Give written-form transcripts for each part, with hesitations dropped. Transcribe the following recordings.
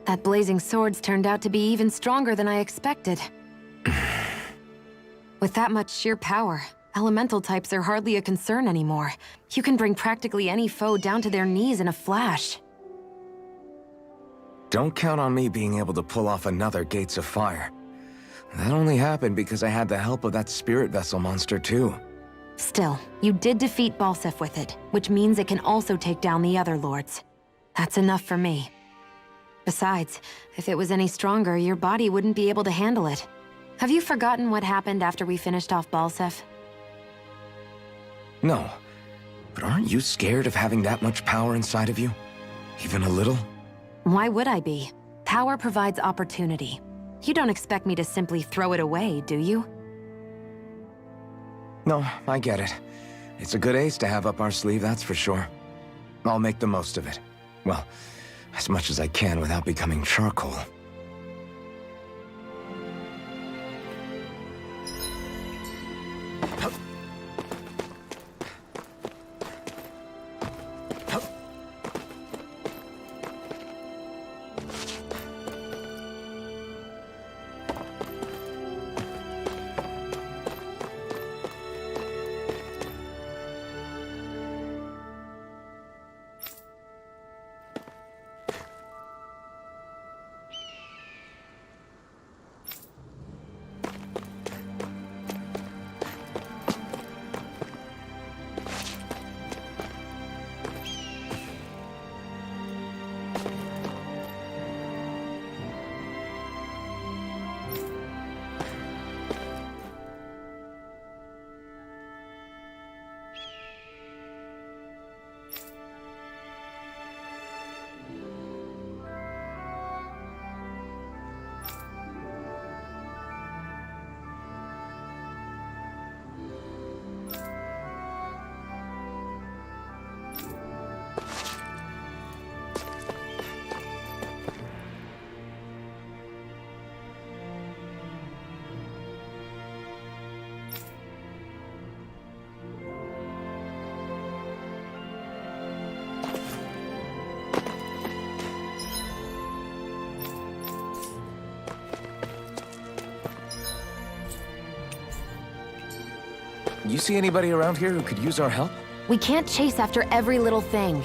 That blazing sword's turned out to be even stronger than I expected. With that much sheer power, elemental types are hardly a concern anymore. You can bring practically any foe down to their knees in a flash. Don't count on me being able to pull off another Gates of Fire. That only happened because I had the help of that spirit vessel monster too. Still, you did defeat Balseph with it, which means it can also take down the other lords. That's enough for me. Besides, if it was any stronger, your body wouldn't be able to handle it. Have you forgotten what happened after we finished off Balseph? No, but aren't you scared of having that much power inside of you? Even a little? Why would I be? Power provides opportunity. You don't expect me to simply throw it away, do you? No, I get it. It's a good ace to have up our sleeve, that's for sure. I'll make the most of it. Well, as much as I can without becoming charcoal. You see anybody around here who could use our help? We can't chase after every little thing.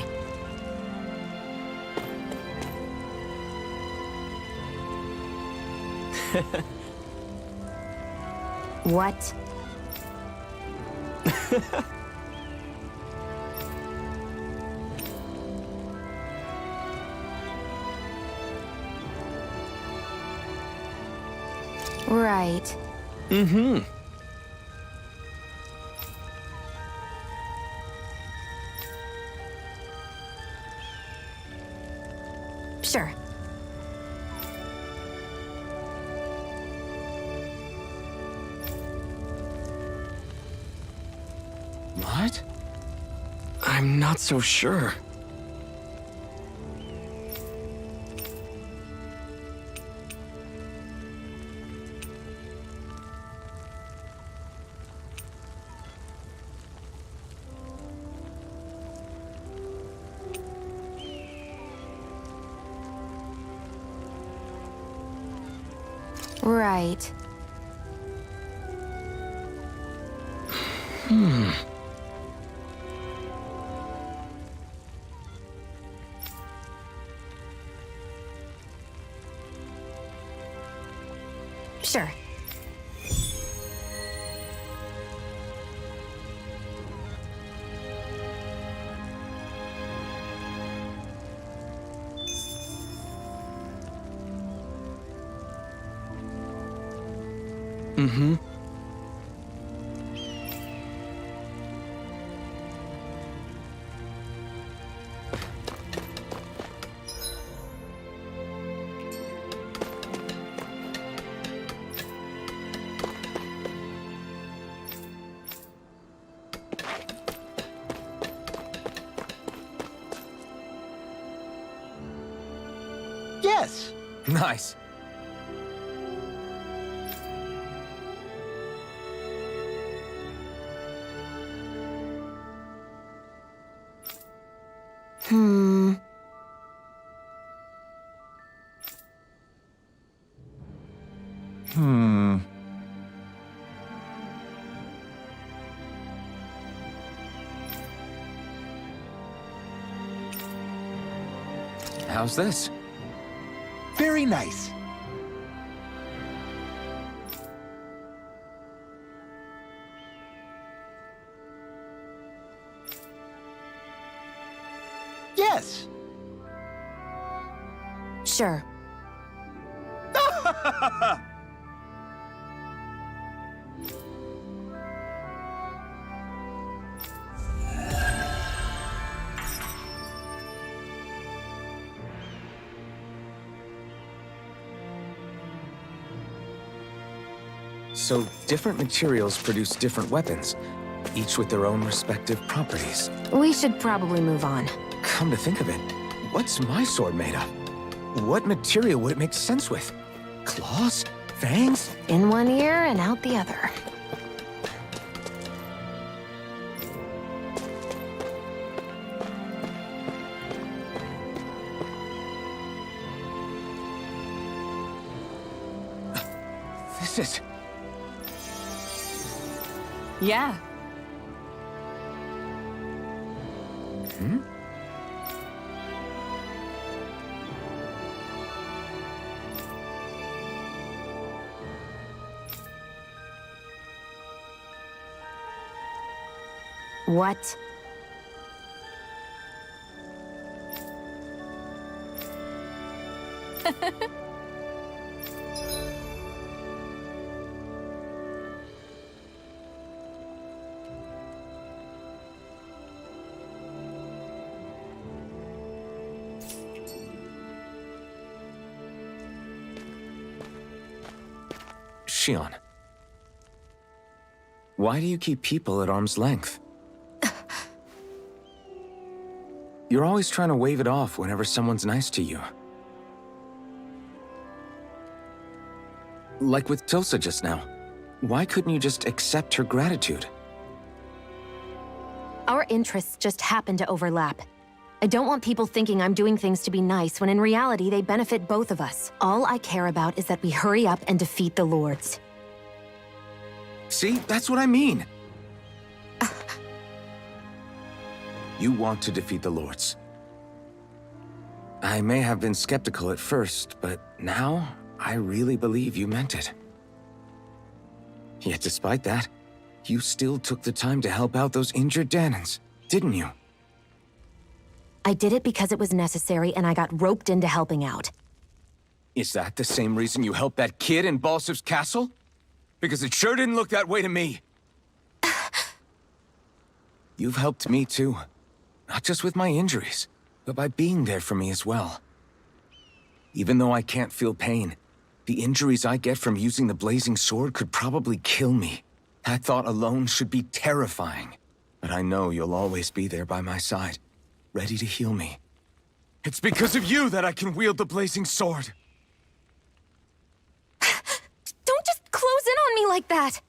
What? Right. Mm-hmm. Sure. What? I'm not so sure. Right. Sure. Mm-hmm. Yes. Nice. How's this? Very nice. Yes. Sure. So, different materials produce different weapons, each with their own respective properties. We should probably move on. Come to think of it, what's my sword made of? What material would it make sense with? Claws? Fangs? In one ear and out the other. This is... Yeah. What? Shionne. Why do you keep people at arm's length? You're always trying to wave it off whenever someone's nice to you. Like with Tilsa just now. Why couldn't you just accept her gratitude? Our interests just happen to overlap. I don't want people thinking I'm doing things to be nice when in reality they benefit both of us. All I care about is that we hurry up and defeat the Lords. See, that's what I mean. You want to defeat the Lords. I may have been skeptical at first, but now I really believe you meant it. Yet despite that, you still took the time to help out those injured Dahnans, didn't you? I did it because it was necessary and I got roped into helping out. Is that the same reason you helped that kid in Balsev's castle? Because it sure didn't look that way to me. You've helped me too. Not just with my injuries, but by being there for me as well. Even though I can't feel pain, the injuries I get from using the blazing sword could probably kill me. That thought alone should be terrifying. But I know you'll always be there by my side, ready to heal me. It's because of you that I can wield the blazing sword. Don't just close in on me like that!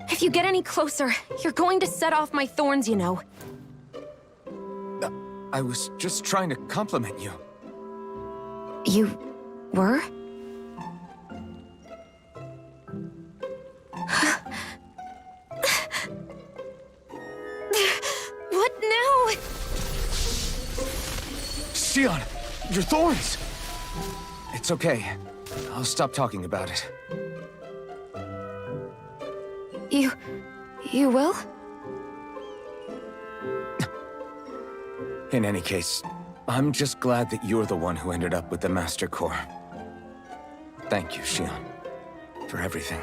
If you get any closer, you're going to set off my thorns, you know. I was just trying to compliment you. You were? What now? Shionne, your thorns! It's okay. I'll stop talking about it. You will? In any case, I'm just glad that you're the one who ended up with the Master Core. Thank you, Shionne, for everything.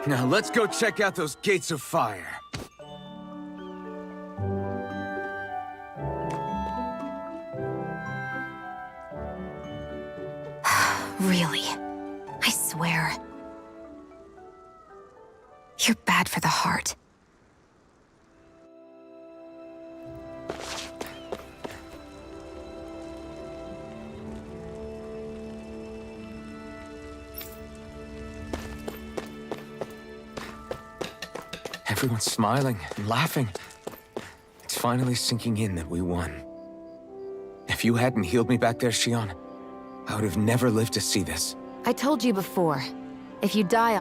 Now let's go check out those gates of fire. Really? I swear. You're bad for the heart. Everyone's smiling and laughing. It's finally sinking in that we won. If If you hadn't healed me back there, Shion, I would have never lived to see this. I told you before, if you die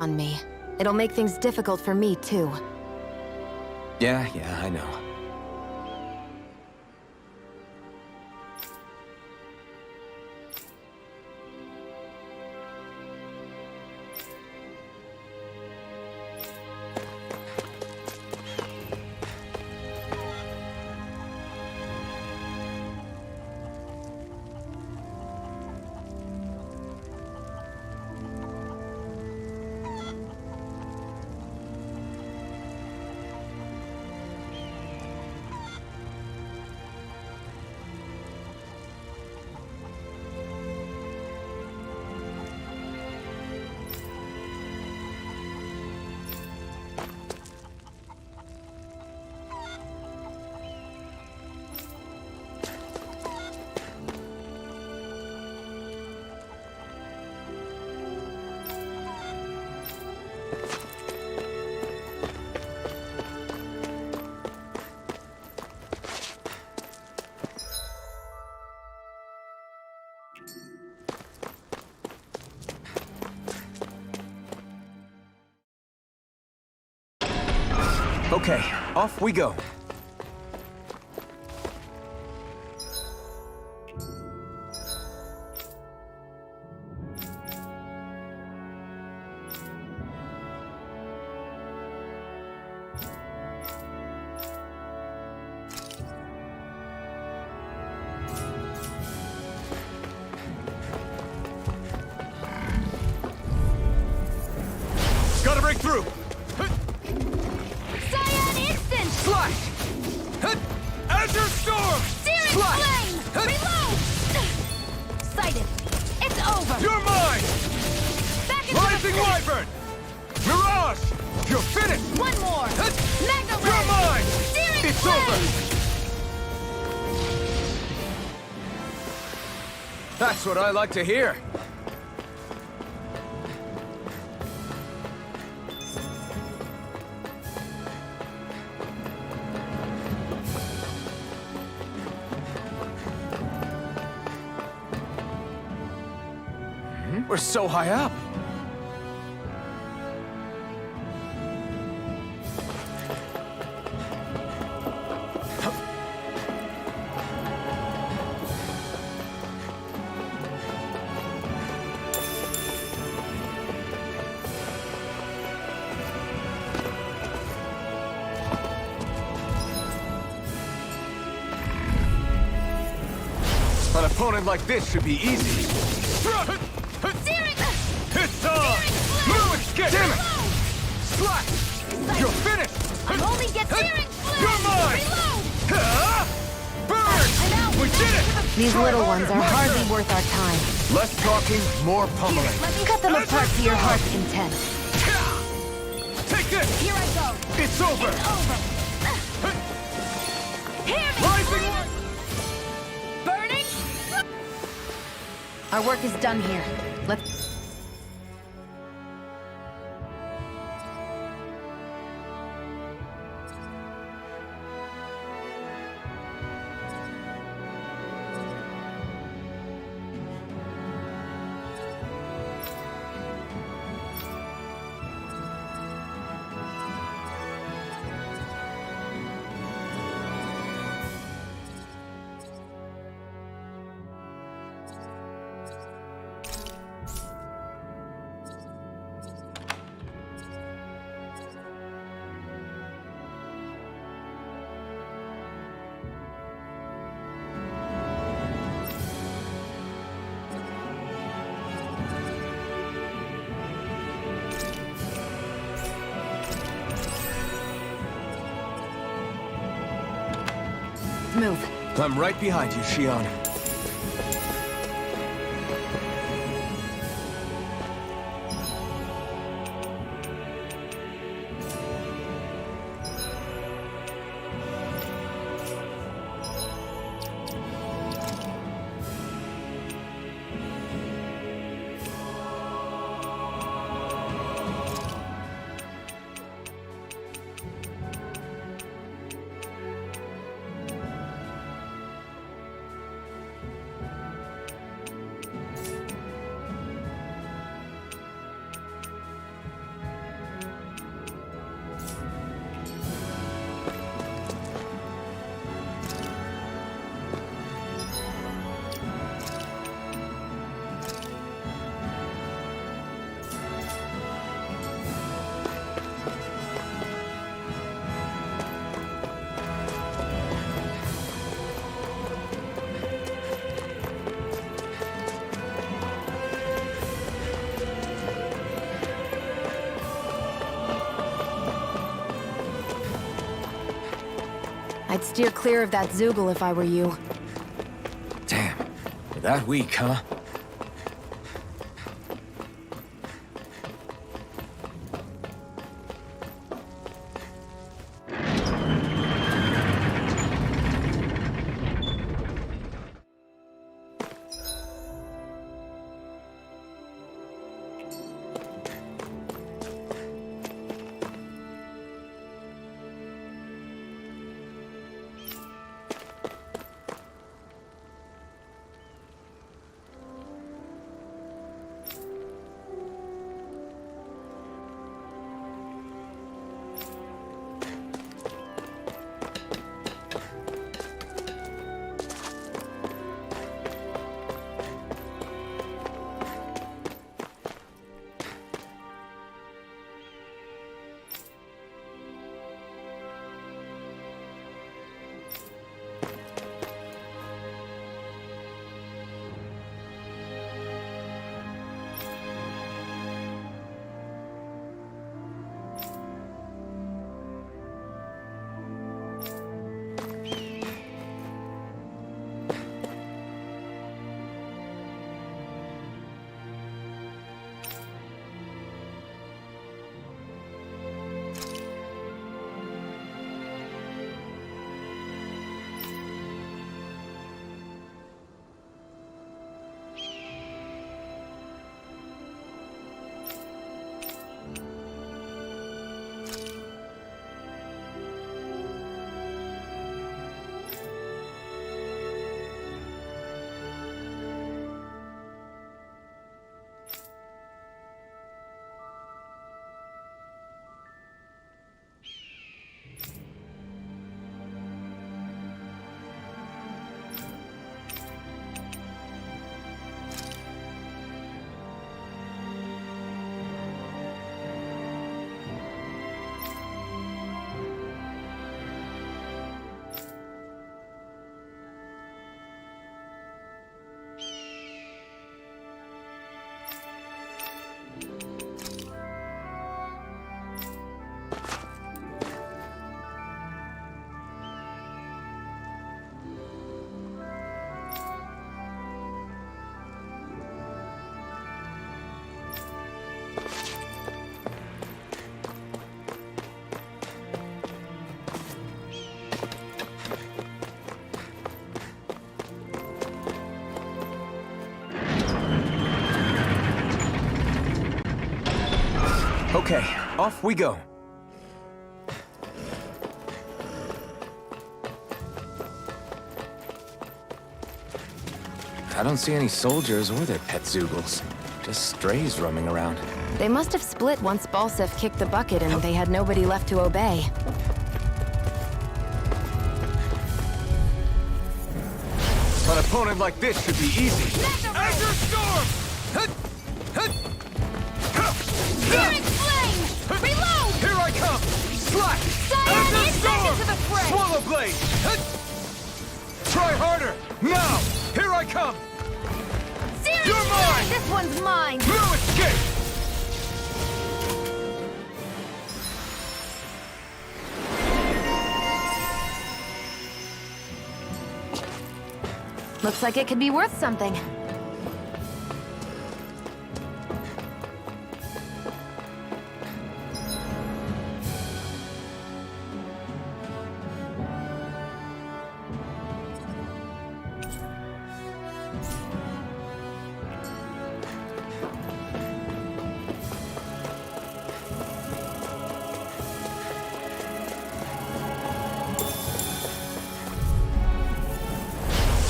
on me, it'll make things difficult for me, too. Yeah, I know. Okay, off we go. Gotta break through! Slash! Azure Storm! Searing Slash! Flame! Reload! Sighted. It's over! You're mine! Back into Rising the Wyvern! Mirage! You're finished! One more! Magna You're Ray! mine! Searing It's Flame! over! That's what I like to hear. We're so high up. An opponent like this should be easy. Searing! It's on! Move and skip! Damn it! Slash! You're finished! I'm only get Searing Flame! You're mine! Reload! Burn! I'm out! We did it! These Try little harder, ones are Master! hardly worth our time. Less talking, more pummeling. Let me Cut them apart to your heart's content. Take this! Here I go! It's over! Over! Hear me! Rising! Burning! Our work is done here. Let's... Move. I'm right behind you, Shion. I'd steer clear of that Zoogle if I were you. Damn. You're that weak, huh? Okay, off we go. I don't see any soldiers or their pet Zoogles. Just strays roaming around. They must have split once Balsef kicked the bucket and they had nobody left to obey. An opponent like this should be easy. Azure Storm! Searing flame! Reload! Here I come! Slack! Cyan is back into the fray! Swallow Blade! Try harder! Now! Here I come! Searing You're flame! mine! This one's mine! No escape! Looks like it could be worth something.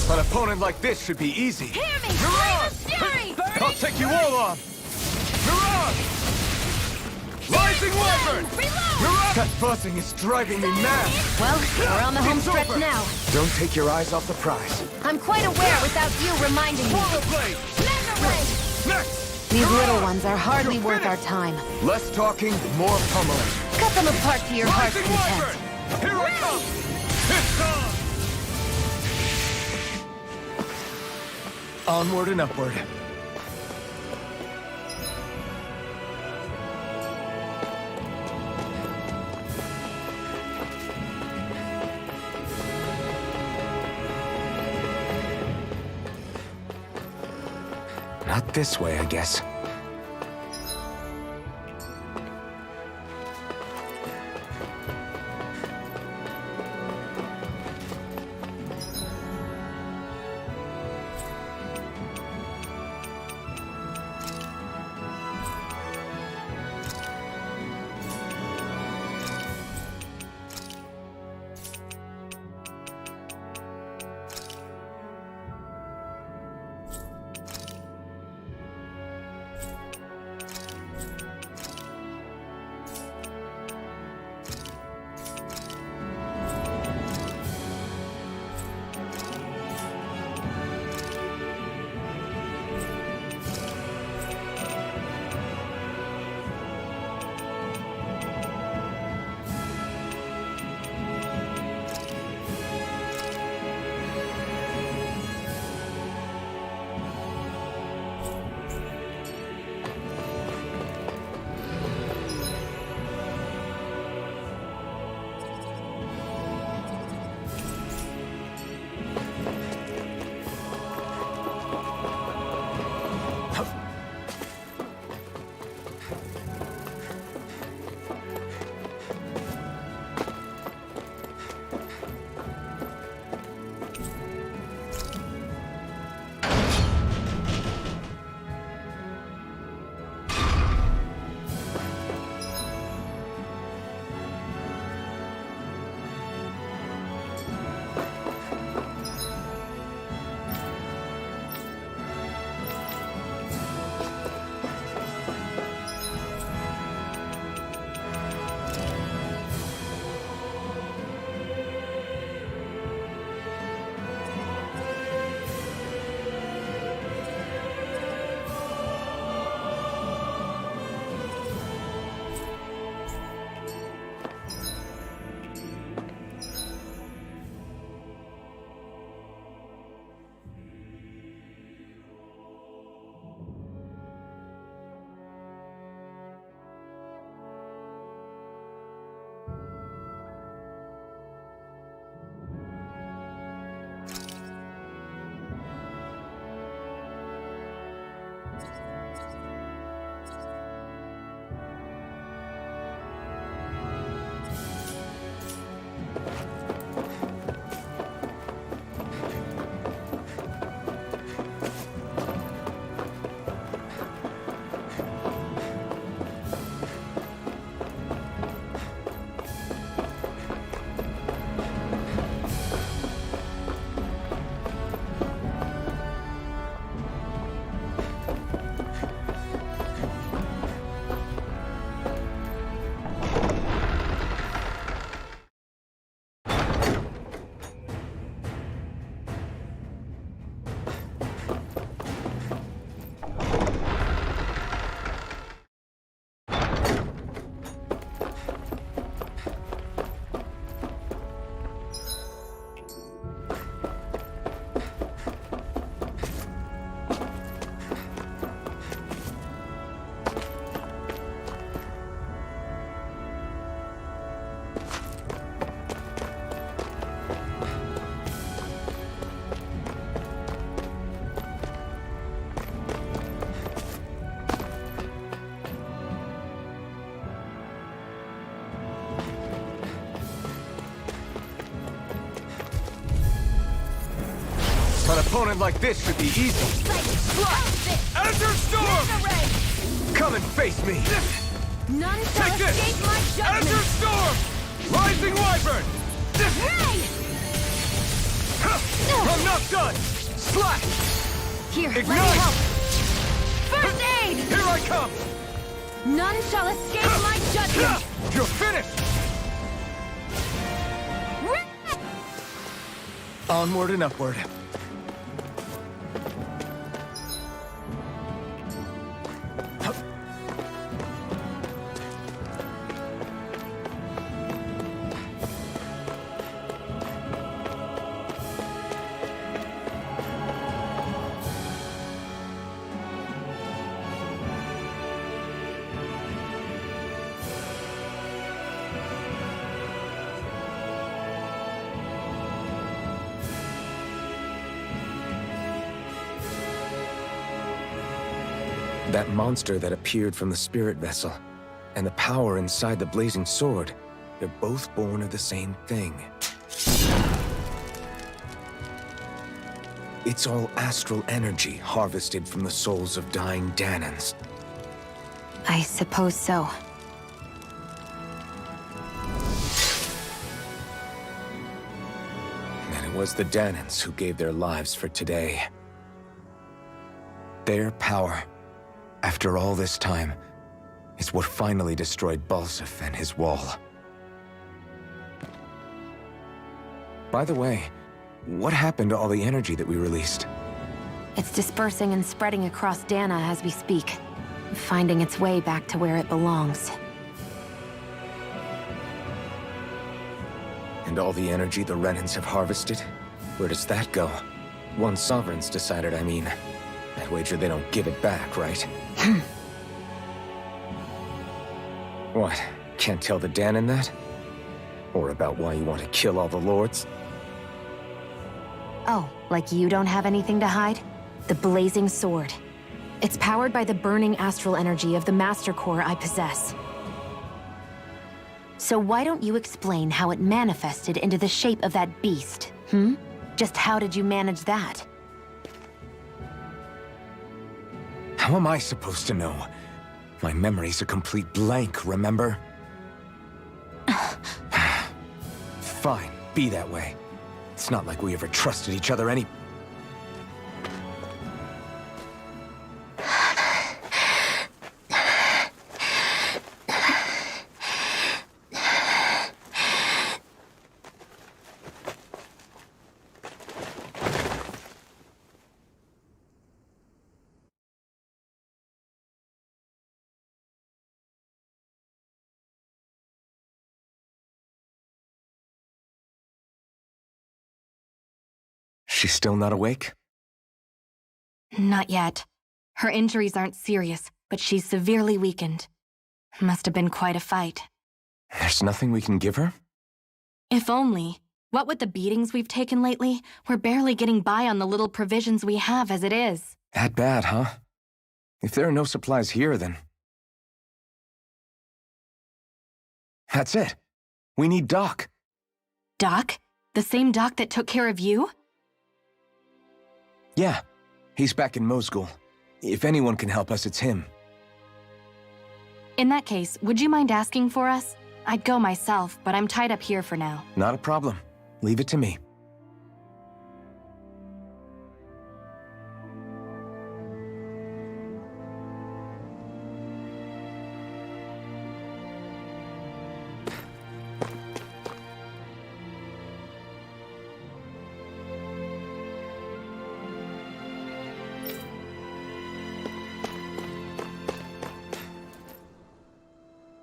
An opponent like this should be easy. Hear me! Mirage! Fury! I'll take you all on! Mirage! Rising Wyvern! Reload! Mirage! That buzzing is driving me mad! Well, we're on the home It's stretch over. now. Don't take your eyes off the prize. I'm quite aware without you reminding me. Swallow Blade! Mega Ray! Next! These Mirage! little ones are hardly You're worth our finished. time. Less talking, more pummeling. Cut them apart to your heart's Rising content. Wyvern! Here I come! It's on! Onward and upward. Not this way, I guess. An opponent like this should be easy. Enter Storm! Come and face me! None shall Take this! escape my Enter judgment! Storm! Rising Wyvern! Hey! I'm not done! Slash! Here, let me Ignite! help! First aid! Here I come! None shall escape my judgment! You're finished! Onward and upward. That monster that appeared from the spirit vessel, and the power inside the blazing sword, they're both born of the same thing. It's all astral energy harvested from the souls of dying Danans. I suppose so. And it was the Danans who gave their lives for today. Their power, after all this time, is what finally destroyed Balseph and his wall. By the way, what happened to all the energy that we released? It's dispersing and spreading across Dana as we speak, finding its way back to where it belongs. And all the energy the Renans have harvested? Where does that go? Once Sovereigns decided, I mean. I'd wager they don't give it back, right? What? Can't tell the Danan that? Or about why you want to kill all the lords? Oh, like you don't have anything to hide? The Blazing Sword. It's powered by the burning astral energy of the Master Core I possess. So why don't you explain how it manifested into the shape of that beast, hmm? Just how did you manage that? How am I supposed to know? My memory's a complete blank, remember? Fine, be that way. It's not like we ever trusted each other any... She's still not awake? Not yet. Her injuries aren't serious, but she's severely weakened. Must have been quite a fight. There's nothing we can give her? If only. What with the beatings we've taken lately, we're barely getting by on the little provisions we have as it is. That bad, huh? If there are no supplies here, then... That's it. We need Doc. Doc? The same Doc that took care of you? Yeah, he's back in Mosgul. If anyone can help us, it's him. In that case, would you mind asking for us? I'd go myself, but I'm tied up here for now. Not a problem. Leave it to me.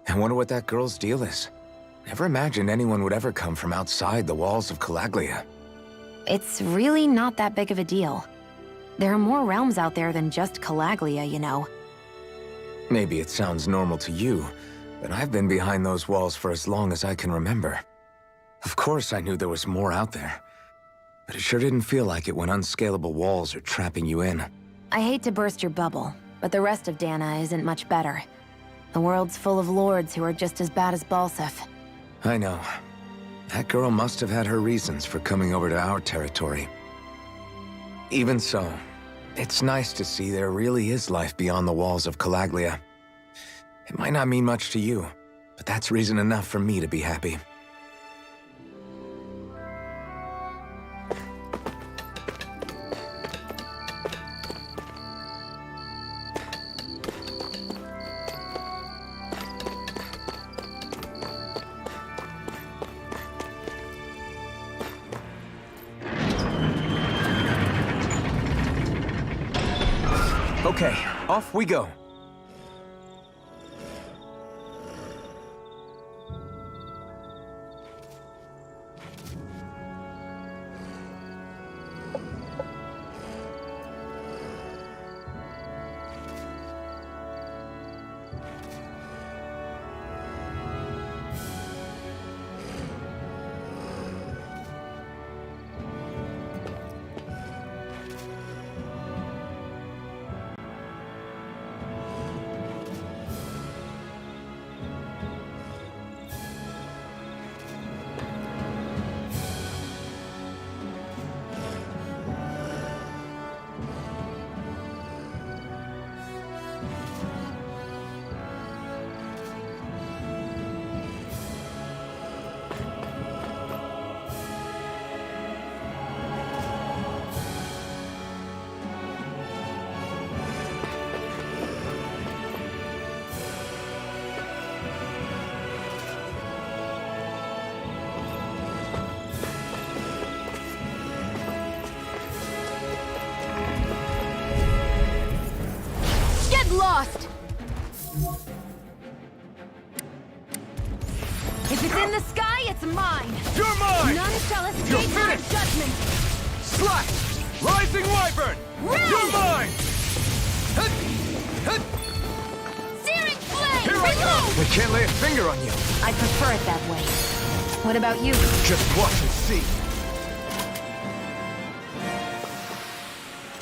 I wonder what that girl's deal is. Never imagined anyone would ever come from outside the walls of Calaglia. It's really not that big of a deal. There are more realms out there than just Calaglia, you know. Maybe it sounds normal to you, but I've been behind those walls for as long as I can remember. Of course I knew there was more out there, but it sure didn't feel like it when unscalable walls are trapping you in. I hate to burst your bubble, but the rest of Dana isn't much better. The world's full of lords who are just as bad as Balseph. I know. That girl must have had her reasons for coming over to our territory. Even so, it's nice to see there really is life beyond the walls of Calaglia. It might not mean much to you, but that's reason enough for me to be happy. Okay, off we go. lost! If it's in the sky, it's mine! You're mine! None shall You're escape my finished! judgment! Slash! Rising Wyvern! You're mine! Hut! Hut! Searing flame! Here I come! I can't lay a finger on you. I prefer it that way. What about you? Just watch and see.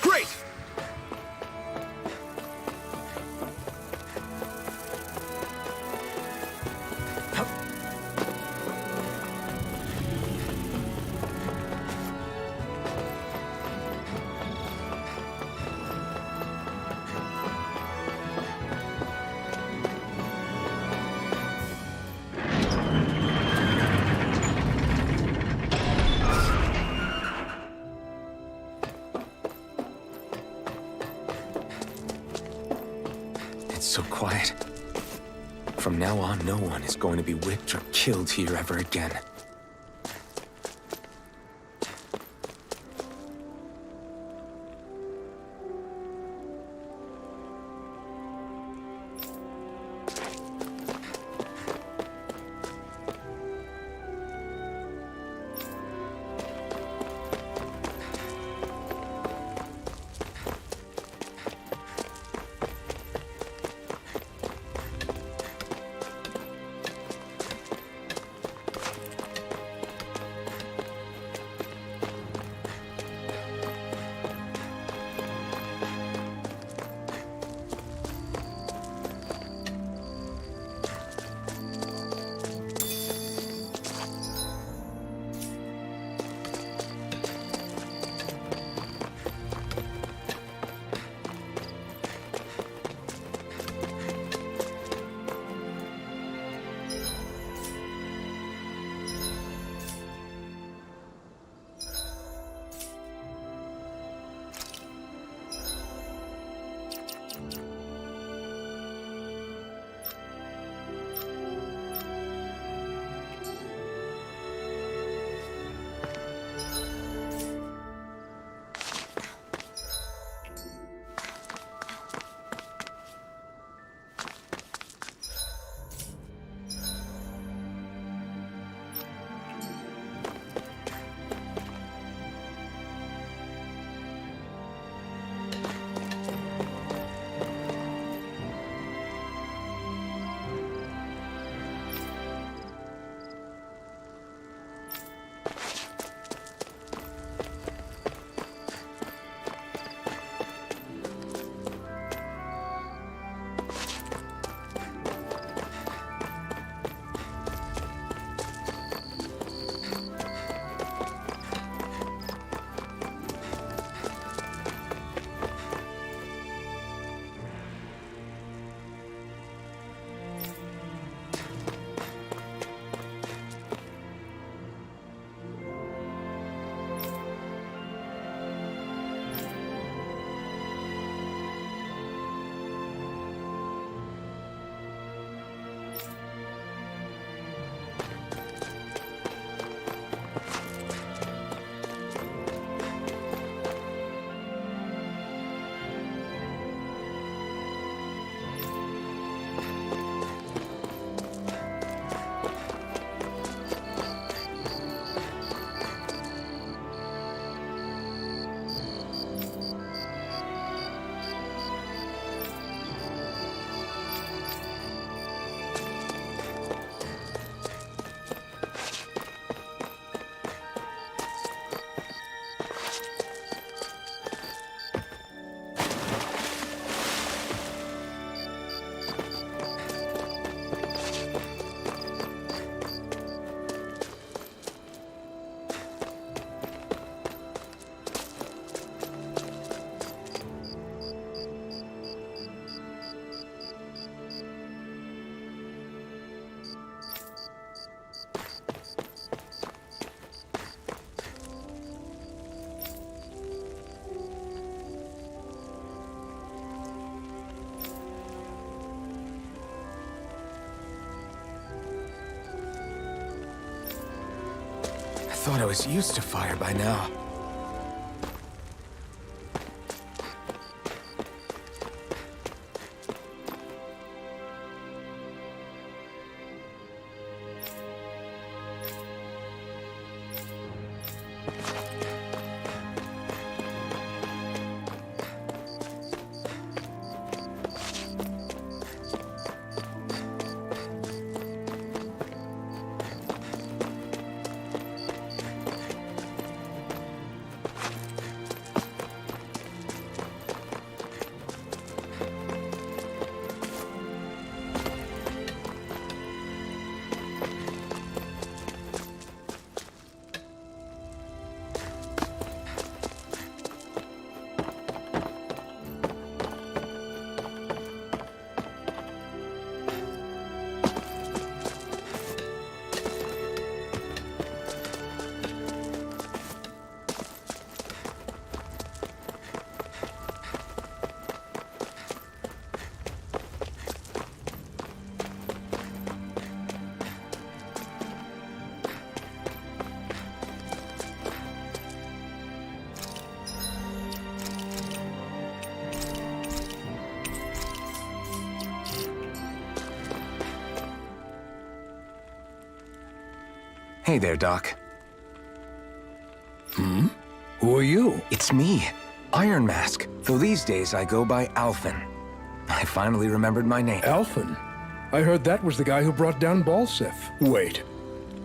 Great! It's so quiet. From now on, no one is going to be whipped or killed here ever again. Thought I was used to fire by now. Hey there, Doc. Who are you? It's me, Iron Mask. Though these days I go by Alphen. I finally remembered my name. Alphen. I heard that was the guy who brought down Balsef. Wait.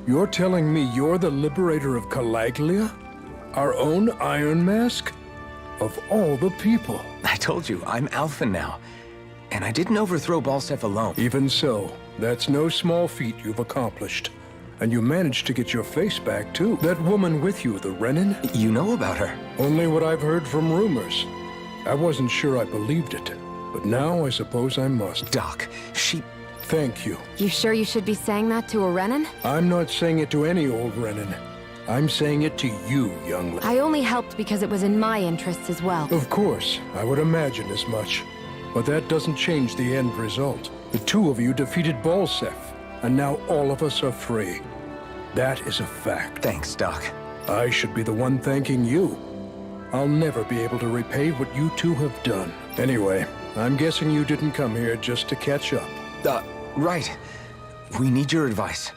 You're telling me you're the liberator of Calaglia? Our own Iron Mask? Of all the people. I told you, I'm Alphen now. And I didn't overthrow Balsef alone. Even so, that's no small feat you've accomplished. And you managed to get your face back, too. That woman with you, the Renin? You know about her? Only what I've heard from rumors. I wasn't sure I believed it, but now I suppose I must. Doc, she... Thank you. You sure you should be saying that to a Renin? I'm not saying it to any old Renin. I'm saying it to you, young lady. I only helped because it was in my interests as well. Of course, I would imagine as much. But that doesn't change the end result. The two of you defeated Balsef, and now all of us are free. That is a fact. Thanks, Doc. I should be the one thanking you. I'll never be able to repay what you two have done. Anyway, I'm guessing you didn't come here just to catch up. Right. We need your advice.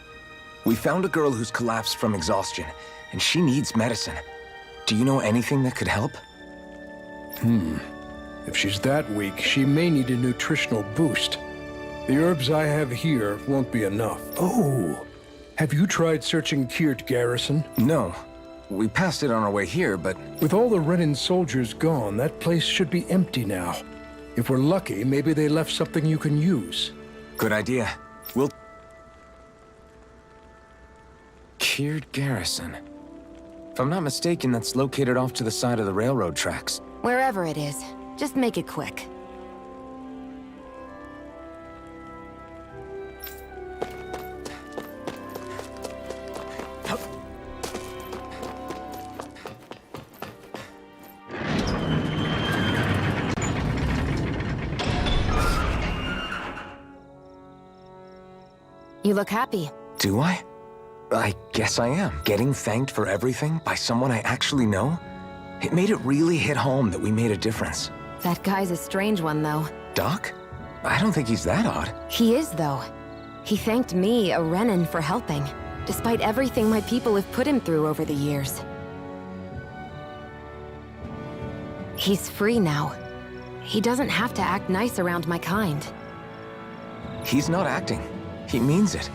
We found a girl who's collapsed from exhaustion, and she needs medicine. Do you know anything that could help? If she's that weak, she may need a nutritional boost. The herbs I have here won't be enough. Oh, have you tried searching Kirt Garrison? No. We passed it on our way here, but... With all the Renin soldiers gone, that place should be empty now. If we're lucky, maybe they left something you can use. Good idea. We'll... Kirt Garrison. If I'm not mistaken, that's located off to the side of the railroad tracks. Wherever it is, just make it quick. You look happy. Do I? I guess I am. Getting thanked for everything by someone I actually know? It made it really hit home that we made a difference. That guy's a strange one, though. Doc? I don't think he's that odd. He is, though. He thanked me, a Renin, for helping, despite everything my people have put him through over the years. He's free now. He doesn't have to act nice around my kind. He's not acting. He means it.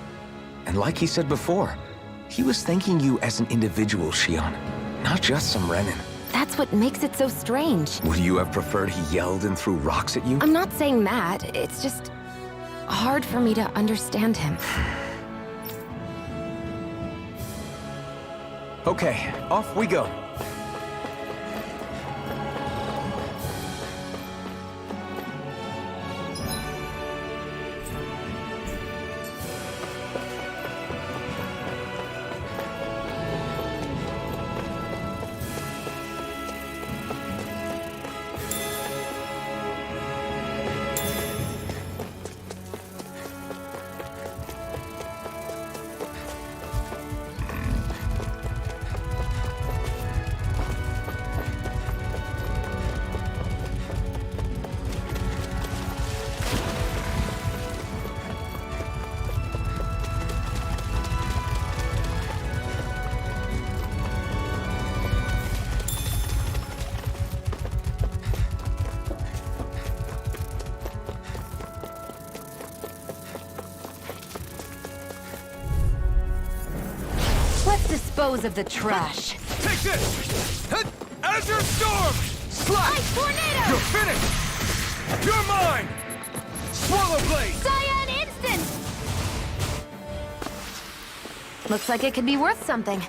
And like he said before, he was thanking you as an individual, Shionne, not just some Renin. That's what makes it so strange. Would you have preferred he yelled and threw rocks at you? I'm not saying that. It's just hard for me to understand him. Okay, off we go. Let's dispose of the trash. Take this! Azure Storm! Slap! Ice Tornado! You're finished! You're mine! Swallow Blade! Cyan Instant! Looks like it could be worth something.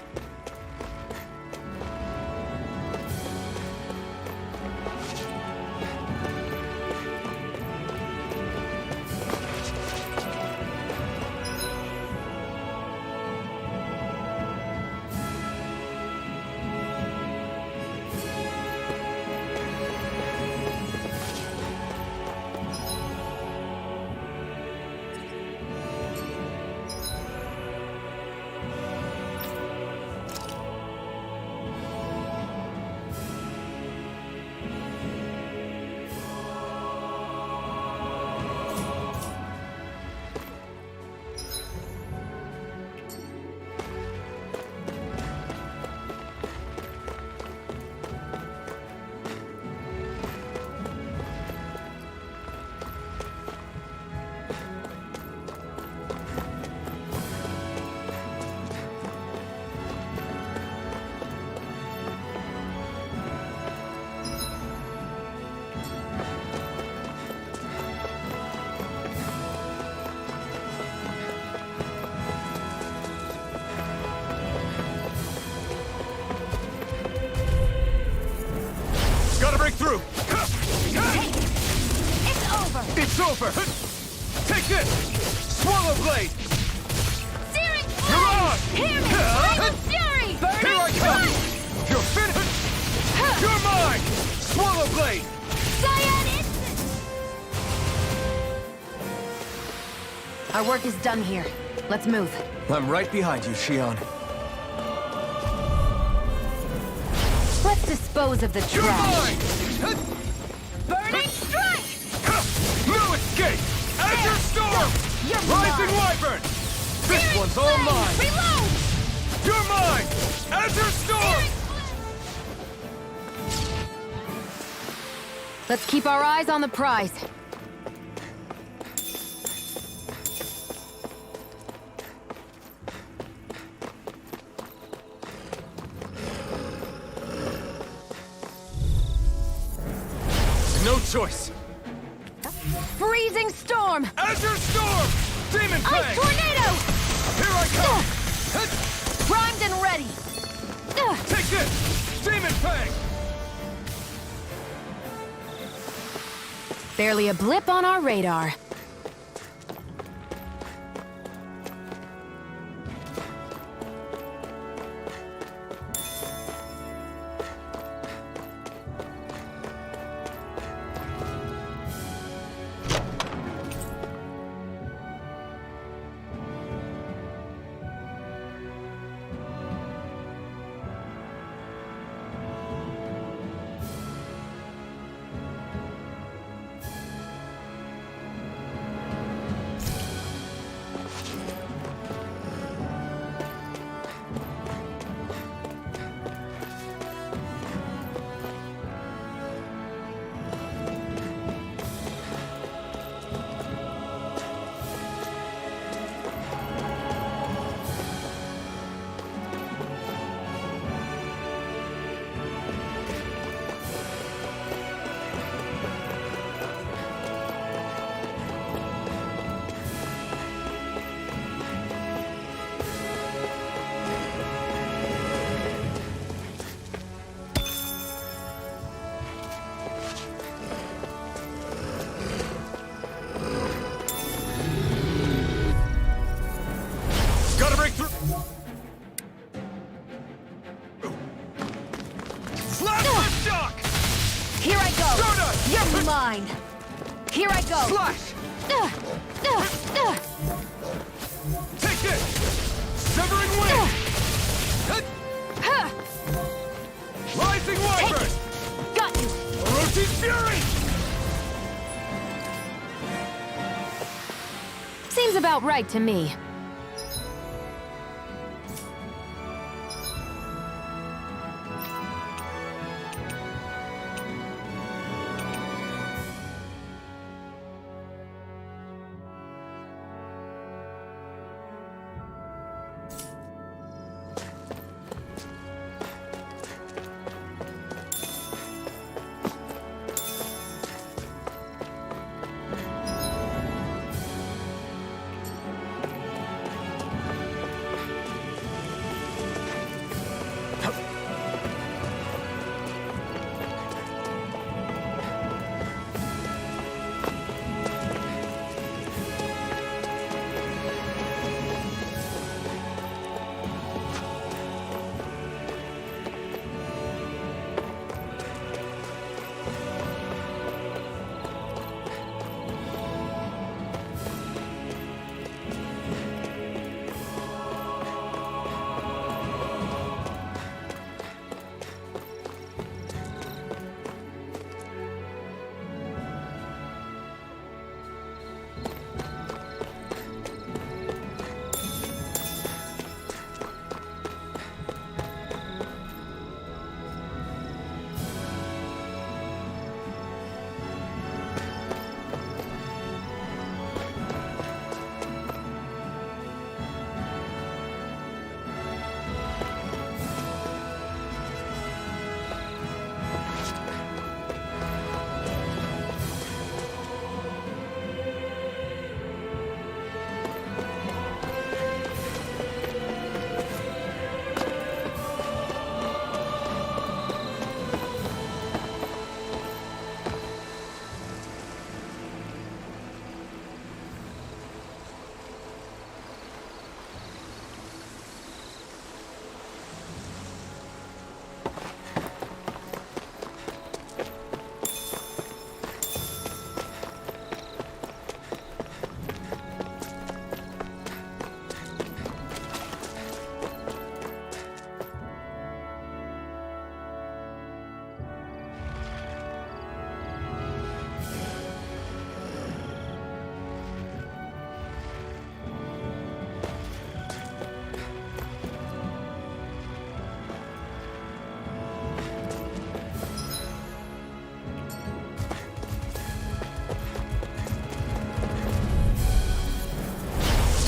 It's over! Take this! Swallow Blade! Searing You're on! Hear me! Flame of Fury! Here I come! You're finished! You're mine! Swallow Blade! Cyan Instant! Our work is done here. Let's move. I'm right behind you, Shion. Let's dispose of the You're trash. mine! Burning Strike! No escape! Azure Storm! You're Rising mine. Wyvern! This one's all Flame! mine! Reload! You're mine! Azure Storm! Let's keep our eyes on the prize. No choice! Freezing storm! Azure Storm! Demon Ice Fang! tornado! Here I come! Primed and ready! Take this! Demon Fang! Barely a blip on our radar. Gotta break through! Slap Lift Shock! Here I go! Stardust! You're mine! Here I go! Slash! Take this! Severing Wing! Rising Wyvern! Got you! Orochi's Fury! Seems about right to me.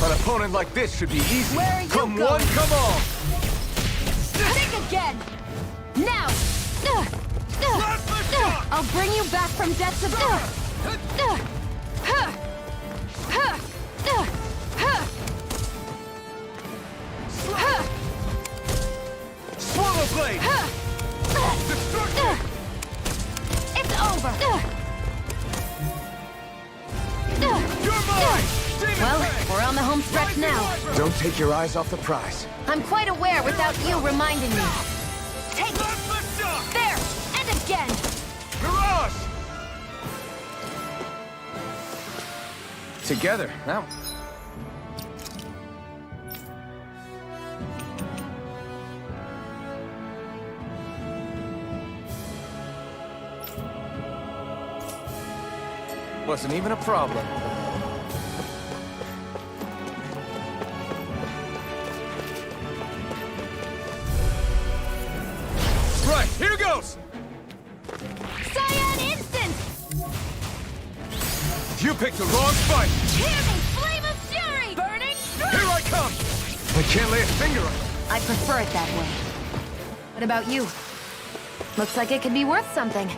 An opponent like this should be easy. Where are you come going? one, come all. Think again! Now! I'll bring you back from depths of... Swallow blade. Destruction. It's over! You're mine. Demon Well, Fang. we're on the home stretch now. Don't take your eyes off the prize. I'm quite aware without you reminding me. Take it! Bloodlifter. There! And again! Mirage. Together, now. Wasn't even a problem. Right, here goes. Cyan Instant! You picked the wrong fight. Hear me! Flame of Fury! Burning Here I come. I can't lay a finger on it. I prefer it that way. What about you? Looks like it could be worth something.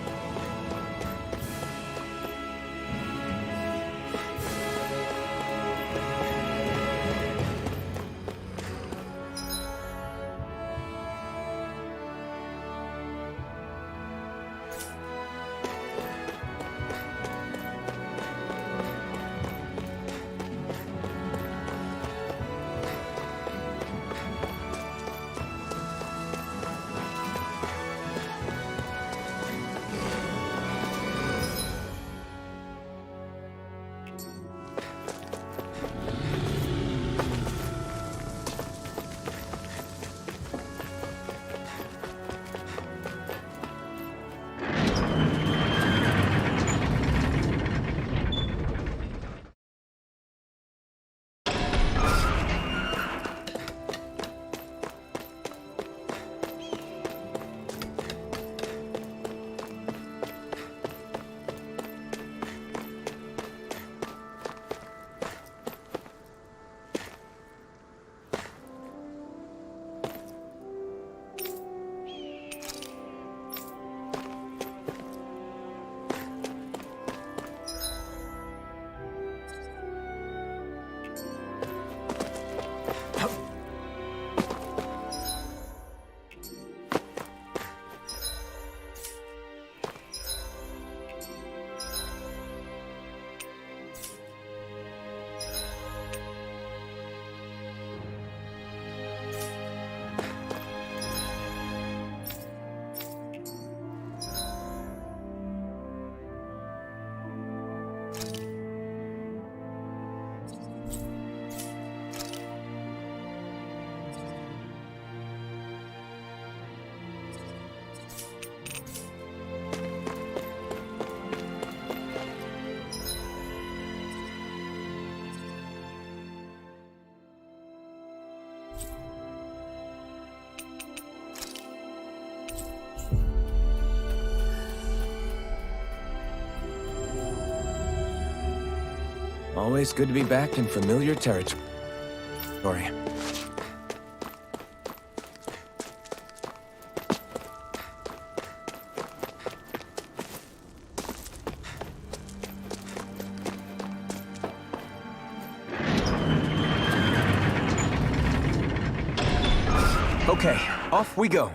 Always good to be back in familiar territory. Okay, off we go.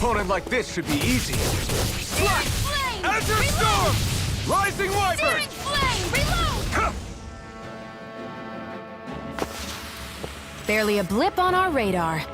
opponent like this should be easy. Searing Flame! Azure Reload! Storm! Rising Wyvern! Searing Flame! Reload! Huh. Barely a blip on our radar.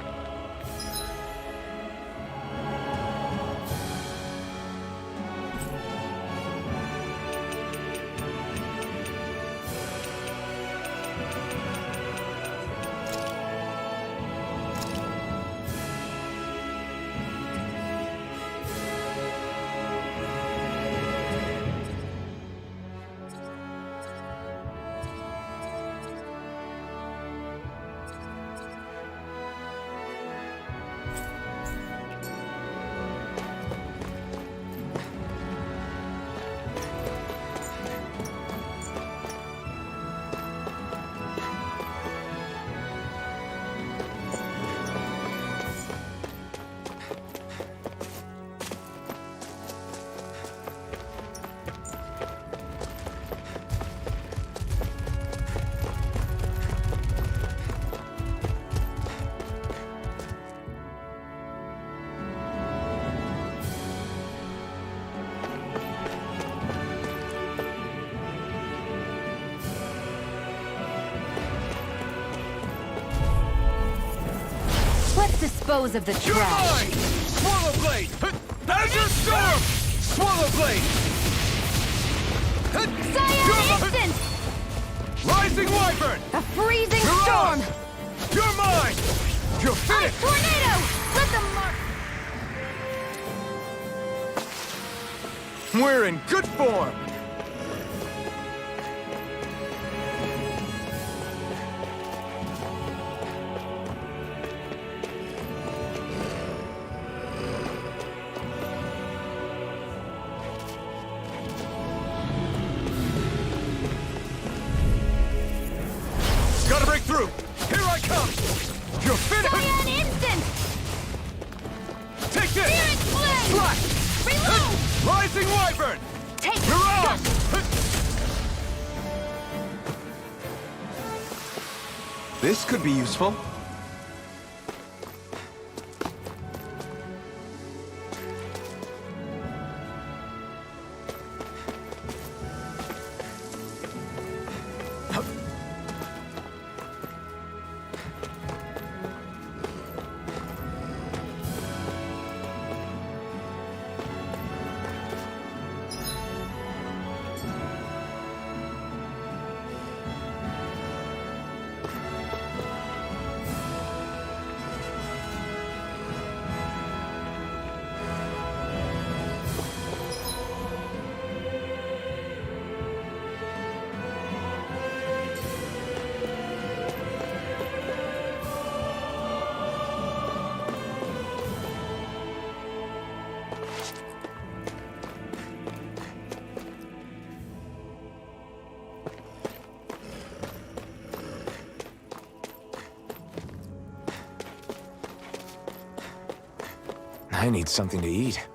Let's dispose of the You're trash. mine! Swallow Blade! Azure Storm! Swallow Blade! Cyan Instant! Rising Wyvern! A freezing You're storm! on! You're mine! You're finished! Tornado! Let them mark! We're in good form! Gotta break through! Here I come! You're finished! Cyan Instant! Take this! Searing Flame! Slash! Reload! Rising Wyvern! Take You're on! This could be useful. I need something to eat.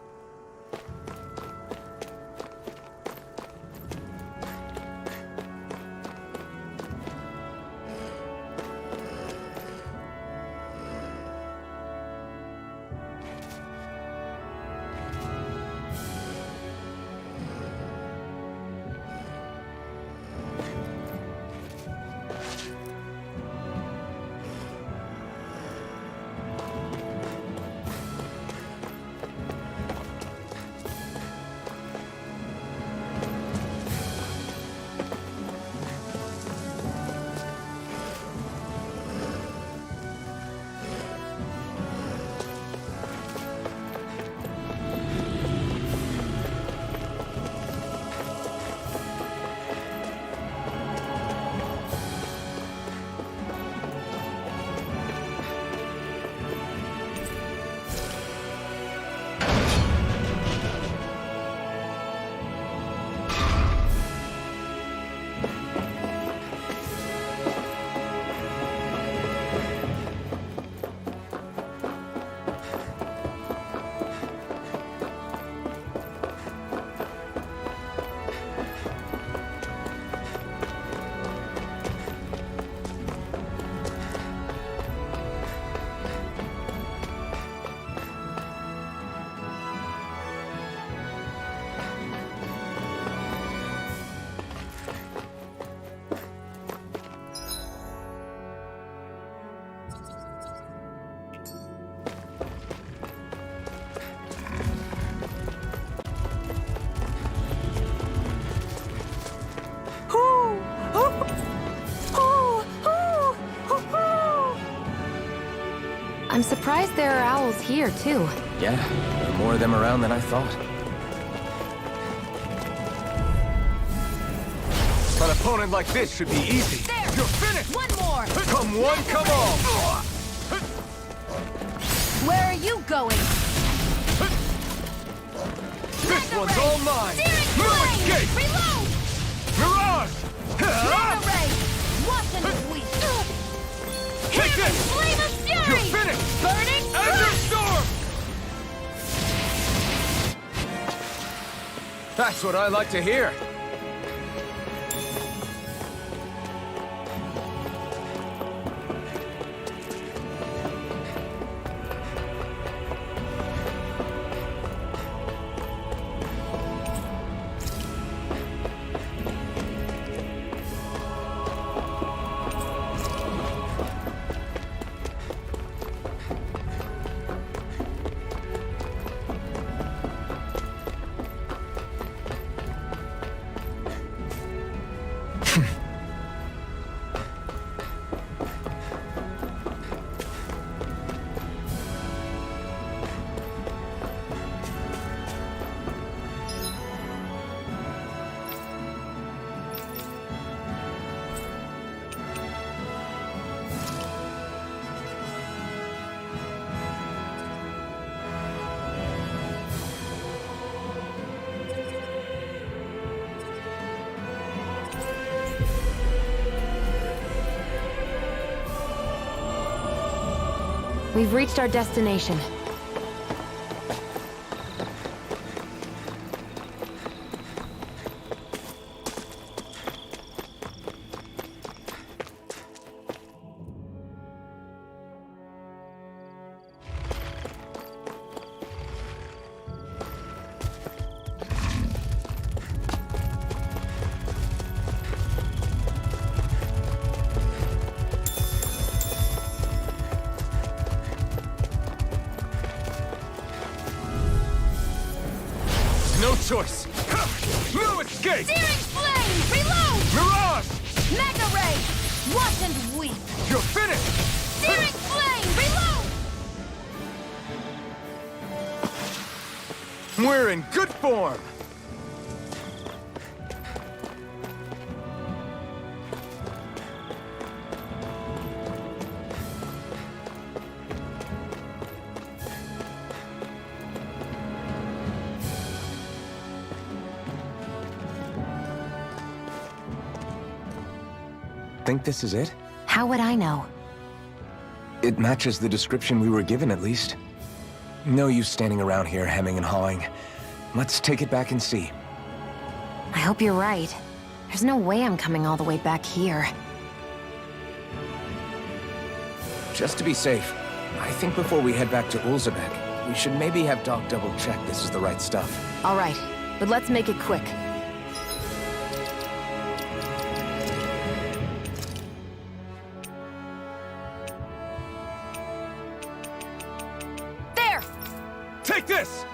I'm surprised there are owls here, too. Yeah, there are more of them around than I thought. An opponent like this should be easy. There! You're finished! One more! Come one, come all! Where are you going? This one's all mine! Searing No flame! escape! Reload! Mirage! Mega ray! Watch and sweep! Take this! Flame of fury! You're finished! Burning Ender crush! Storm! That's what I like to hear. We've reached our destination. No choice! No escape! Searing flame! Reload! Mirage! Mega ray! Watch and weep! You're finished! Searing flame! Reload! We're in good form! Think this is it? How would I know? It matches the description we were given, at least. No use standing around here hemming and hawing. Let's take it back and see. I hope you're right. There's no way I'm coming all the way back here. Just to be safe, I think before we head back to Ulzebek, we should maybe have Doc double-check this is the right stuff. All right, but let's make it quick. There! Take this!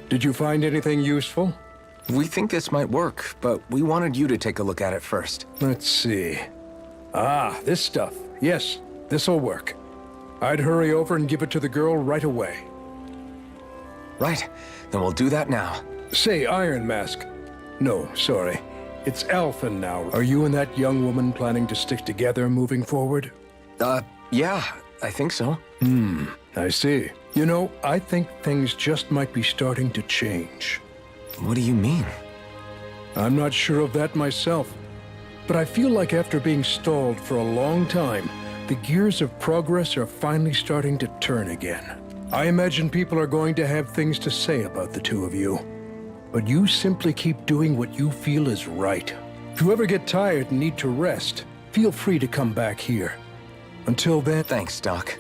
Did you find anything useful? We think this might work, but we wanted you to take a look at it first. Let's see. Ah, this stuff. Yes, this'll work. I'd hurry over and give it to the girl right away. Right, then we'll do that now. Say, Iron Mask. No, sorry. It's Alphen now. Are you and that young woman planning to stick together moving forward? Yeah, I think so. I see. You know, I think things just might be starting to change. What do you mean? I'm not sure of that myself, but I feel like after being stalled for a long time, the gears of progress are finally starting to turn again. I imagine people are going to have things to say about the two of you, but you simply keep doing what you feel is right. If you ever get tired and need to rest, feel free to come back here. Until then... Thanks, Doc.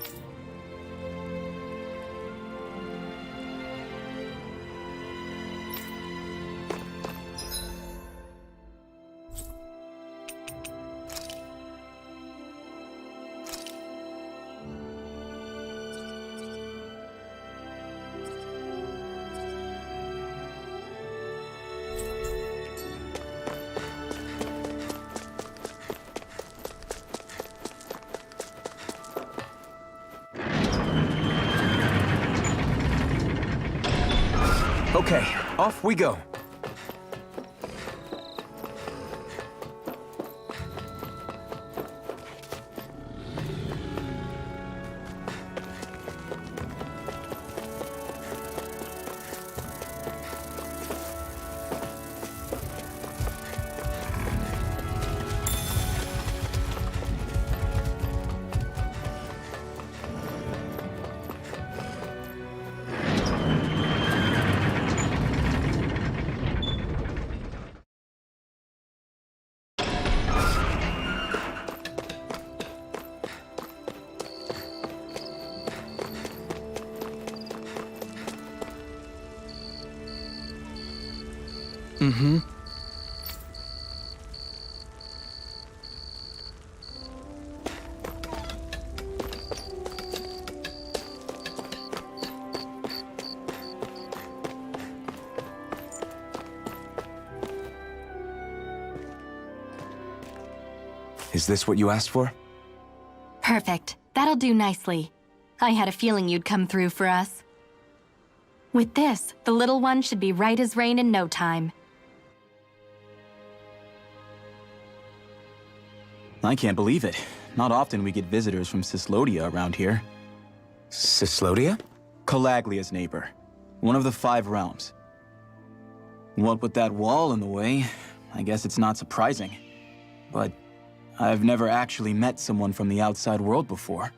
Okay, off we go. Mm-hmm. Is this what you asked for? Perfect. That'll do nicely. I had a feeling you'd come through for us. With this, the little one should be right as rain in no time. I can't believe it. Not often we get visitors from Cyslodia around here. Cyslodia? Calaglia's neighbor. One of the 5 realms. What with that wall in the way, I guess it's not surprising. But I've never actually met someone from the outside world before.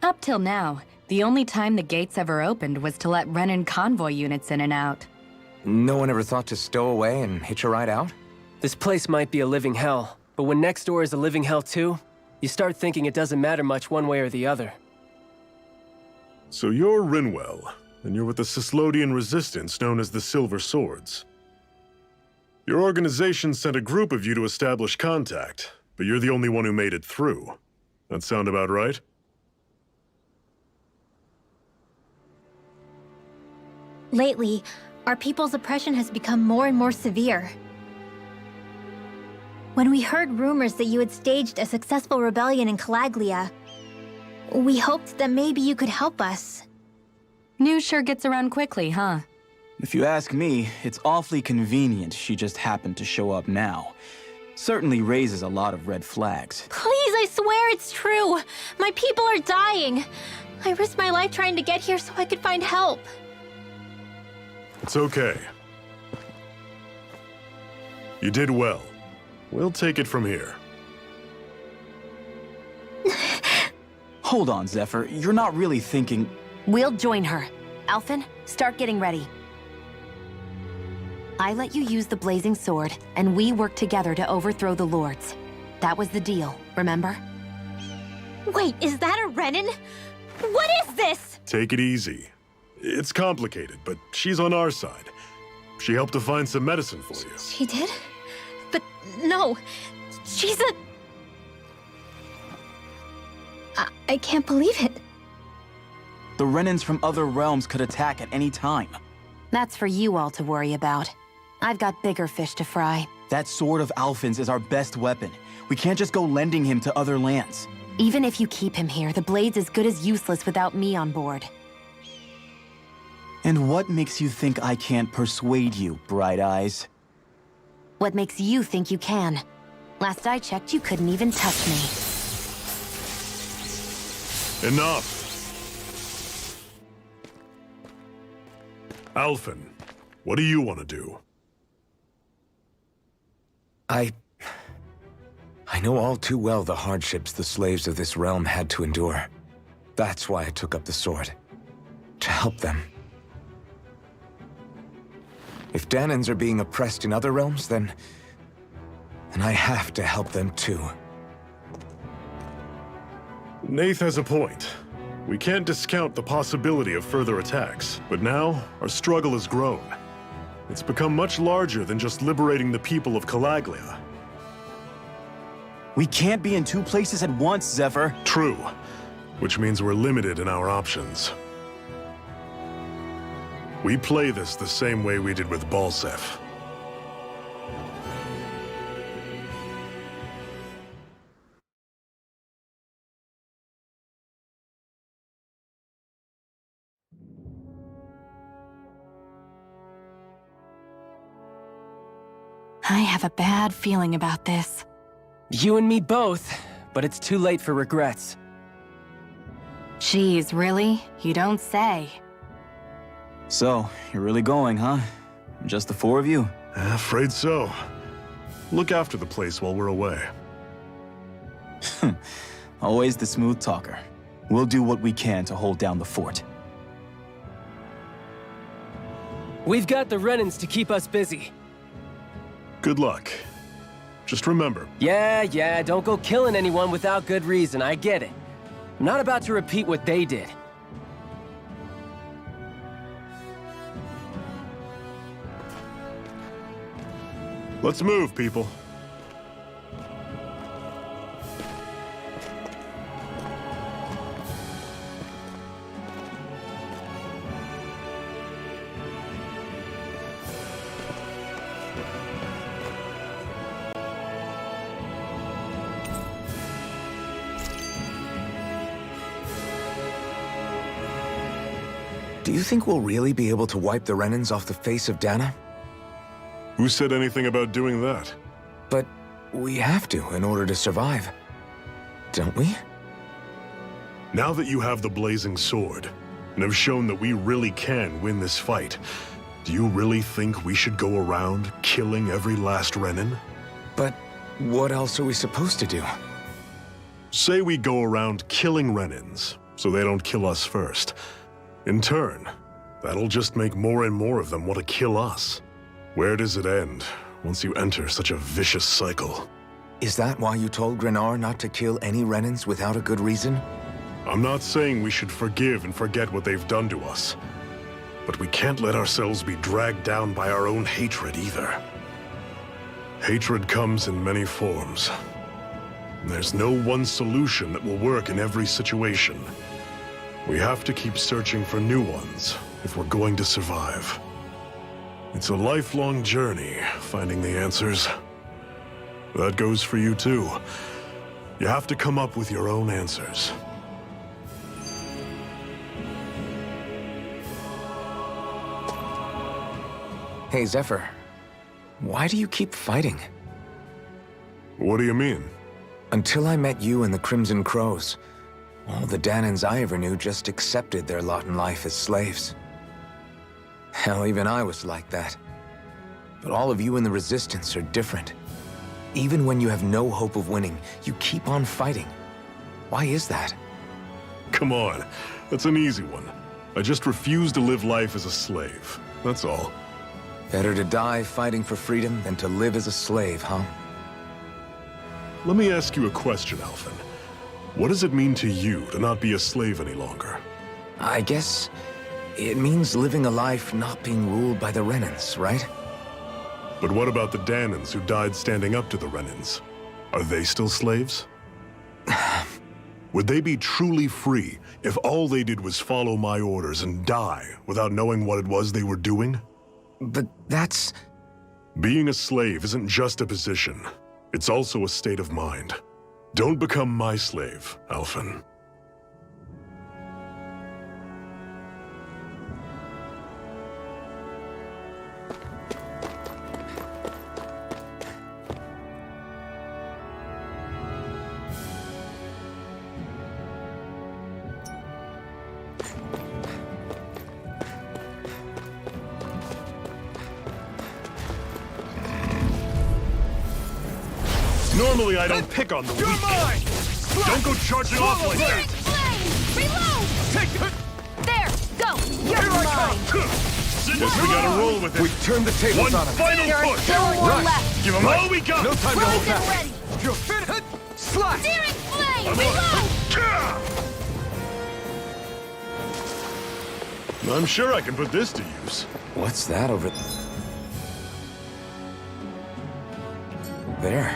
Up till now, the only time the gates ever opened was to let Renan convoy units in and out. No one ever thought to stow away and hitch a ride out? This place might be a living hell, but when next door is a living hell too, you start thinking it doesn't matter much one way or the other. So you're Rinwell, and you're with the Cyslodian resistance known as the Silver Swords. Your organization sent a group of you to establish contact, but you're the only one who made it through. That sound about right? Lately, our people's oppression has become more and more severe. When we heard rumors that you had staged a successful rebellion in Calaglia, we hoped that maybe you could help us. News sure gets around quickly, huh? If you ask me, it's awfully convenient she just happened to show up now. Certainly raises a lot of red flags. Please, I swear it's true! My people are dying! I risked my life trying to get here so I could find help. It's okay. You did well. We'll take it from here. Hold on, Zephyr. You're not really thinking... We'll join her. Alphen, start getting ready. I let you use the blazing sword, and we worked together to overthrow the lords. That was the deal, remember? Wait, is that a Renan? What is this? Take it easy. It's complicated, but she's on our side. She helped to find some medicine for you. She did? But no, she's a... I can't believe it. The Renans from other realms could attack at any time. That's for you all to worry about. I've got bigger fish to fry. That sword of Alphen's is our best weapon. We can't just go lending him to other lands. Even if you keep him here, the blade's as good as useless without me on board. And what makes you think I can't persuade you, Bright Eyes? What makes you think you can? Last I checked, you couldn't even touch me. Enough! Alphen, What do you want to do? I know all too well the hardships the slaves of this realm had to endure. That's why I took up the sword. To help them. If Dahnans are being oppressed in other realms, then I have to help them too. Nath has a point. We can't discount the possibility of further attacks, but now our struggle has grown. It's become much larger than just liberating the people of Calaglia. We can't be in two places at once, Zephyr. True, which means we're limited in our options. We play this the same way we did with Balseph. I have a bad feeling about this. You and me both, but it's too late for regrets. Geez, really? You don't say. So, you're really going, huh? Just the four of you? Afraid so. Look after the place while we're away. Always the smooth talker. We'll do what we can to hold down the fort. We've got the Renans to keep us busy. Good luck. Just remember, Yeah, don't go killing anyone without good reason, I get it. I'm not about to repeat what they did. let's move, people. Do you think we'll really be able to wipe the Renans off the face of Dahna? Who said anything about doing that? But we have to in order to survive. Don't we? Now that you have the Blazing Sword, and have shown that we really can win this fight, do you really think we should go around killing every last Renan? But what else are we supposed to do? Say we go around killing Renans, so they don't kill us first. In turn, that'll just make more and more of them want to kill us. Where does it end once you enter such a vicious cycle? Is that why you told Grenar not to kill any Renans without a good reason? I'm not saying we should forgive and forget what they've done to us, but we can't let ourselves be dragged down by our own hatred either. Hatred comes in many forms. There's no one solution that will work in every situation. We have to keep searching for new ones if we're going to survive. It's a lifelong journey, finding the answers. That goes for you too. You have to come up with your own answers. Hey, Zephyr. Why do you keep fighting? What do you mean? Until I met you and the Crimson Crows, all the Dahnans I ever knew just accepted their lot in life as slaves. Hell, even I was like that. But all of you in the Resistance are different. Even when you have no hope of winning, you keep on fighting. Why is that? Come on, that's an easy one. I just refuse to live life as a slave, that's all. Better to die fighting for freedom than to live as a slave, huh? Let me ask you a question, Alphen. What does it mean to you to not be a slave any longer? I guess it means living a life not being ruled by the Renans, right? But what about the Dahnans who died standing up to the Renans? Are they still slaves? Would they be truly free if all they did was follow my orders and die without knowing what it was they were doing? But that's... Being a slave isn't just a position. It's also a state of mind. Don't become my slave, Alphen. Normally I don't pick on the You're weak. mine! Don't go charging off like Searing that! flame! Reload! Take it! There! Go! You're Here I mine! Guess we gotta roll with it. We've turned the tables One on him. final There are push! still more Right. left! Give them all we got! No time to Rise hold and back. ready! You're finished! Slash! Searing flame! I'm Reload! I'm sure I can put this to use. What's that over there?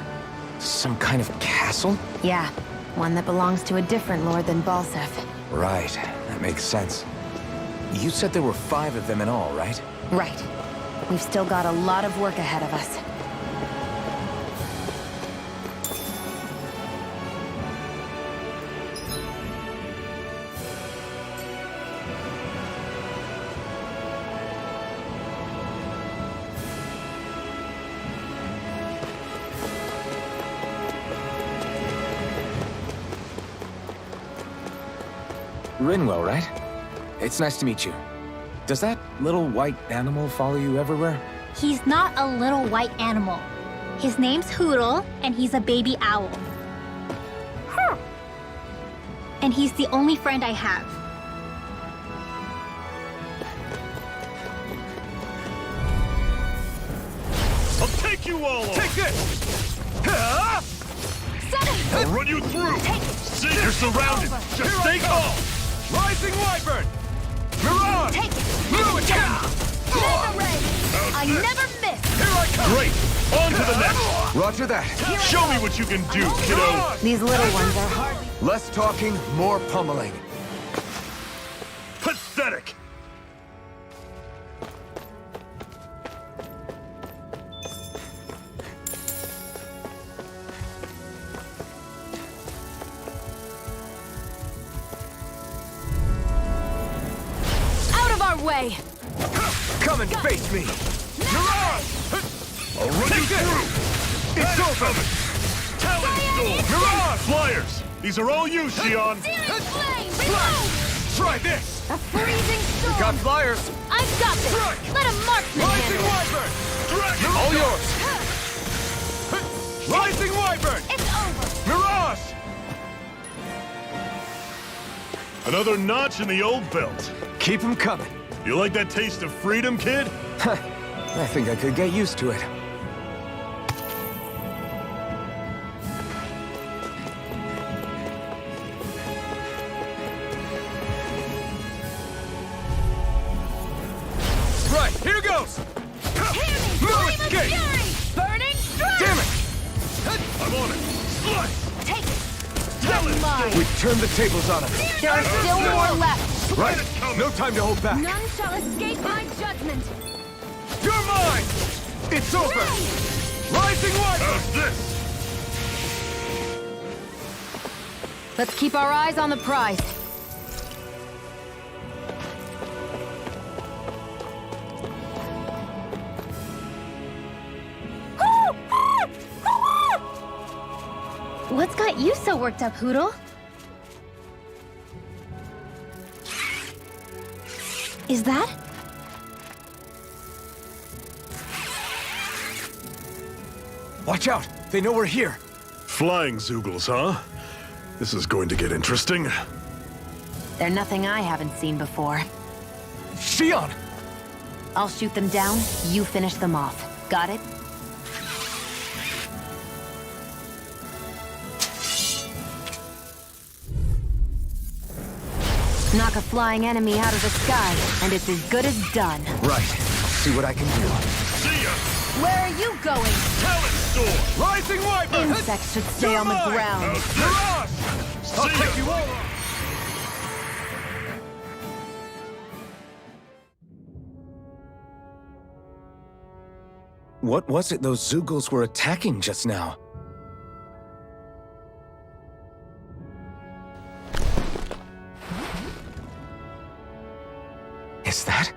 Some kind of castle? Yeah, one that belongs to a different lord than Balsef. Right, that makes sense. You said there were 5 of them in all, right? Right. We've still got a lot of work ahead of us. Rinwell, right? It's nice to meet you. Does that little white animal follow you everywhere? He's not a little white animal. His name's Hootle, and he's a baby owl. And he's the only friend I have. I'll take you all on! Take this! Ah! I'll run you through! See, you're surrounded! Just stay calm! Rising Wyvern! Mirage! Take it! Fluid Cat! Mega ray! I never miss! Here I come! Great! On to the next! Roger that. Show me what you can do, kiddo! These little ones are hardly... Less talking, more pummeling. Pathetic! Out of our way! Come and face me! I'll run you through! It's over! Talon Storm! Mirage! Flyers! These are all you, Xion! Searing flame! Reload! Try this! A freezing storm! Got flyers! I've got this! Strike! Let a marksman Rising handle it! Wyvern! Dragon! All yours! Rising Wyvern! It's over! Mirage! Another notch in the old belt. Keep them coming. You like that taste of freedom, kid? I think I could get used to it. Right, here goes! Hear me! No Flame of escape! fury! Burning strike! Damn it! I'm on it! Slice! Take it! Talon Storm! We've turned the tables on him. There are still more left! Right, no time to hold back. None shall escape my judgment! You're mine! It's over! Rising Wyvern! How's this? Let's keep our eyes on the prize. What's got you so worked up, Hootle? Is that? Watch out! They know we're here. Flying Zoogles, huh? This is going to get interesting. They're nothing I haven't seen before. Xion! I'll shoot them down, you finish them off. Got it? Knock a flying enemy out of the sky, and it's as good as done. Right. See what I can do. See ya! Where are you going? Talon Storm! Rising Wyvern! Insects should stay on the You're mine! ground. How's Mirage! this? I'll See take ya! you all on! What was it those Zoogles were attacking just now? Is that?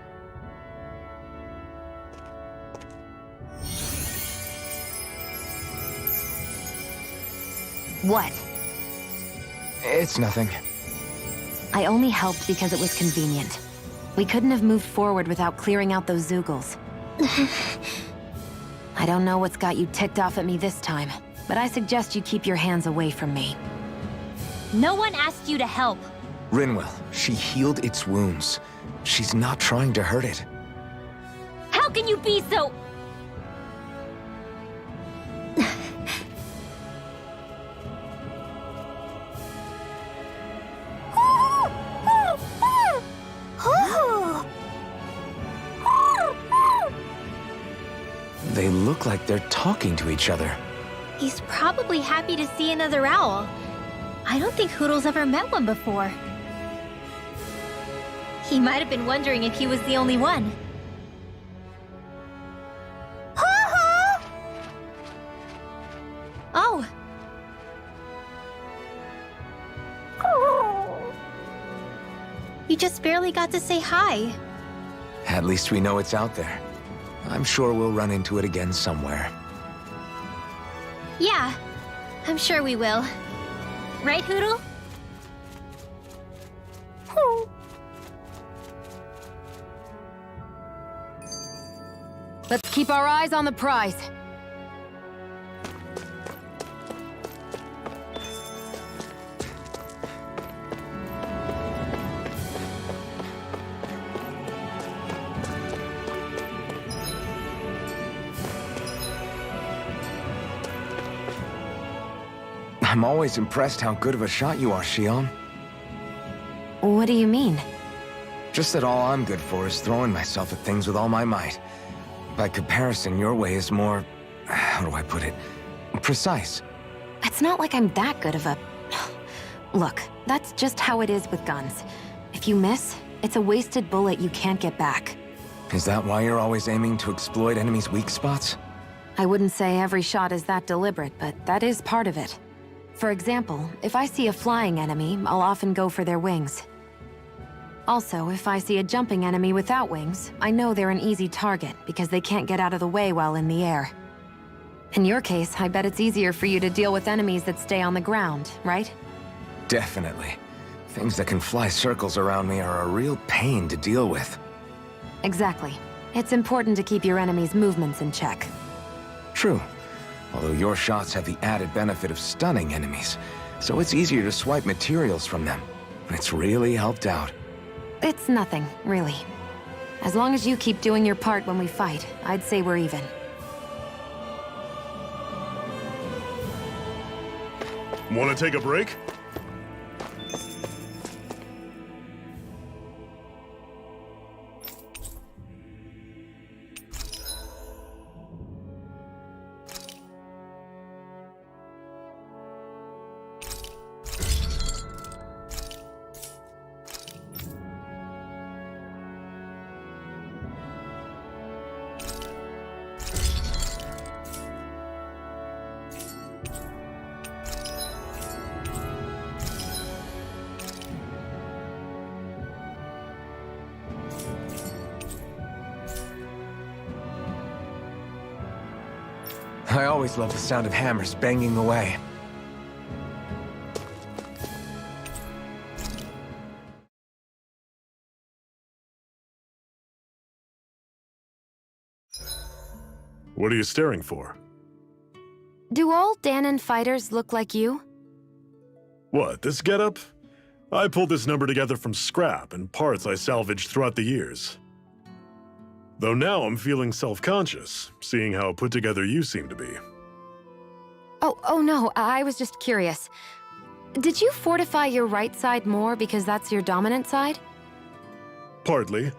What? It's nothing. I only helped because it was convenient. We couldn't have moved forward without clearing out those Zoogles. I don't know what's got you ticked off at me this time. but I suggest you keep your hands away from me. No one asked you to help. Rinwell, she healed its wounds. She's not trying to hurt it. How can you be so... They look like they're talking to each other. He's probably happy to see another owl. I don't think Hoodle's ever met one before. He might have been wondering if he was the only one. Oh. You just barely got to say hi. At least we know it's out there. I'm sure we'll run into it again somewhere. Yeah, I'm sure we will. Right, Hoodle? Let's keep our eyes on the prize. I'm always impressed how good of a shot you are, Xion. What do you mean? Just that all I'm good for is throwing myself at things with all my might. By comparison, your way is more... how do I put it? Precise. It's not like I'm that good of a... Look, that's just how it is with guns. If you miss, it's a wasted bullet you can't get back. Is that why you're always aiming to exploit enemies' weak spots? I wouldn't say every shot is that deliberate, but that is part of it. For example, if I see a flying enemy, I'll often go for their wings. Also, if I see a jumping enemy without wings, I know they're an easy target because they can't get out of the way while in the air. In your case, I bet it's easier for you to deal with enemies that stay on the ground, right? Definitely. Things that can fly circles around me are a real pain to deal with. Exactly. It's important to keep your enemy's movements in check. True. Although your shots have the added benefit of stunning enemies, so it's easier to swipe materials from them. It's really helped out. It's nothing, really. As long as you keep doing your part when we fight, I'd say we're even. Want to take a break? I always love the sound of hammers banging away. What are you staring for? Do all Dahnan fighters look like you? What, this getup? I pulled this number together from scrap and parts I salvaged throughout the years. Though now I'm feeling self-conscious, seeing how put together you seem to be. Oh no, I was just curious. Did you fortify your right side more because that's your dominant side? Partly,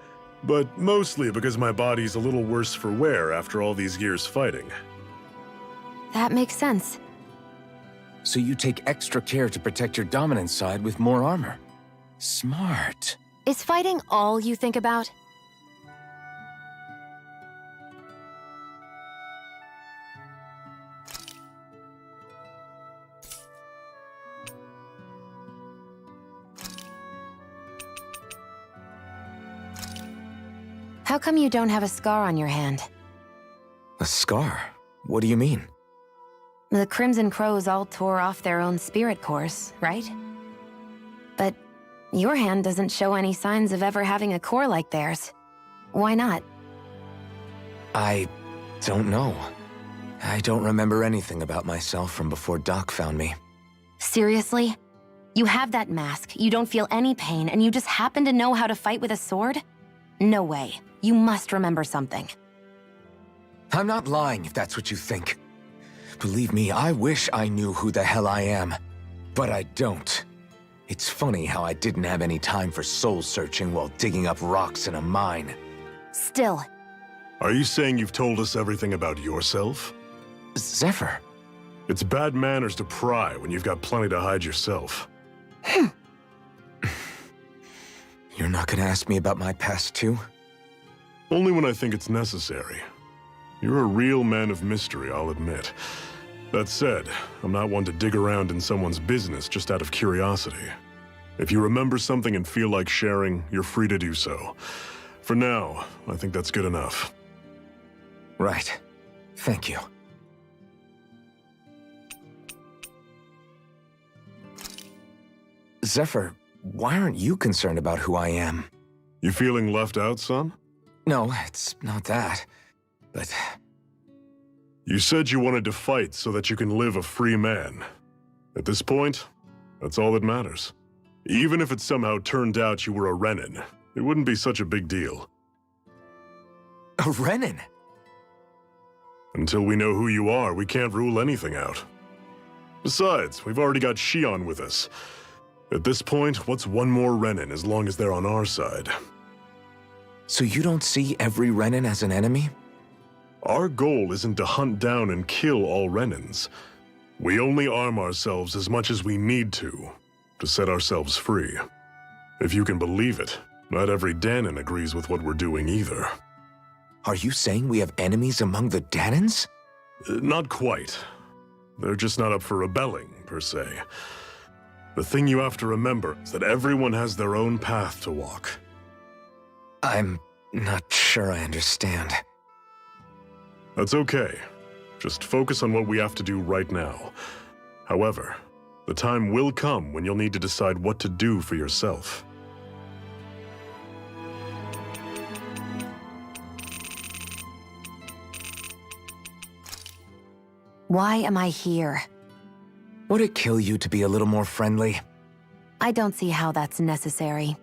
but mostly because my body's a little worse for wear after all these years fighting. That makes sense. So you take extra care to protect your dominant side with more armor. Smart. Is fighting all you think about? How come you don't have a scar on your hand? A scar? What do you mean? The Crimson Crows all tore off their own spirit cores, right? But your hand doesn't show any signs of ever having a core like theirs. Why not? I don't know. I don't remember anything about myself from before Doc found me. Seriously? You have that mask, you don't feel any pain, and you just happen to know how to fight with a sword? No way. You must remember something. I'm not lying if that's what you think. Believe me, I wish I knew who the hell I am. But I don't. It's funny how I didn't have any time for soul-searching while digging up rocks in a mine. Still, Are you saying you've told us everything about yourself? Zephyr. It's bad manners to pry when you've got plenty to hide yourself. You're not gonna ask me about my past too? Only when I think it's necessary. You're a real man of mystery, I'll admit. That said, I'm not one to dig around in someone's business just out of curiosity. If you remember something and feel like sharing, you're free to do so. For now, I think that's good enough. Right. Thank you. Zephyr, why aren't you concerned about who I am? You feeling left out, son? No, it's not that. But You said you wanted to fight so that you can live a free man. At this point, that's all that matters. Even if it somehow turned out you were a Renin, it wouldn't be such a big deal. a Renin? Until we know who you are, we can't rule anything out. Besides, we've already got Shion with us. At this point, what's one more Renin as long as they're on our side? So you don't see every Renin as an enemy? Our goal isn't to hunt down and kill all Renins. We only arm ourselves as much as we need to set ourselves free. If you can believe it, not every Danon agrees with what we're doing either. Are you saying we have enemies among the Danons? Not quite. They're just not up for rebelling, per se. The thing you have to remember is that everyone has their own path to walk. I'm not sure I understand. That's okay. Just focus on what we have to do right now. However, the time will come when you'll need to decide what to do for yourself. why am I here? Would it kill you to be a little more friendly? I don't see how that's necessary.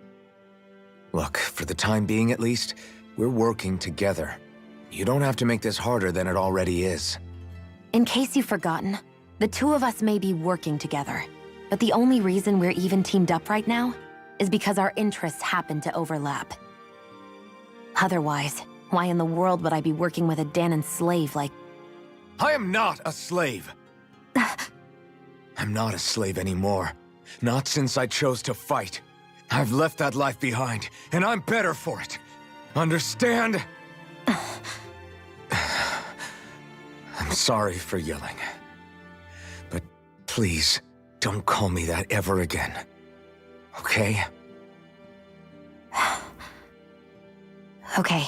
Look, for the time being at least, we're working together. You don't have to make this harder than it already is. In case you've forgotten, the two of us may be working together, but the only reason we're even teamed up right now is because our interests happen to overlap. Otherwise, why in the world would I be working with a Danon slave like... I am not a slave! I'm not a slave anymore. Not since I chose to fight. I've left that life behind, and I'm better for it. Understand? I'm sorry for yelling. But please, don't call me that ever again. Okay? Okay.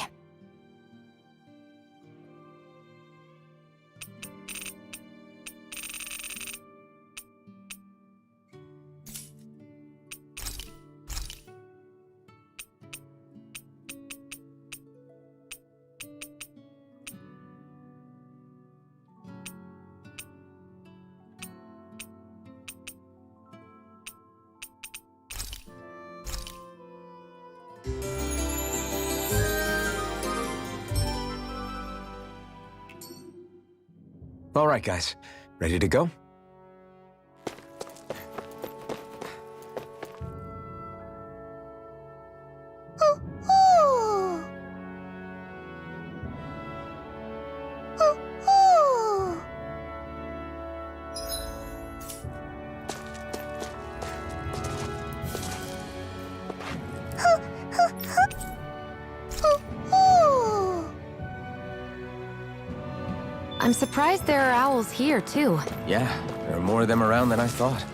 All right, guys. Ready to go? I'm surprised there are owls here, too. Yeah, there are more of them around than I thought.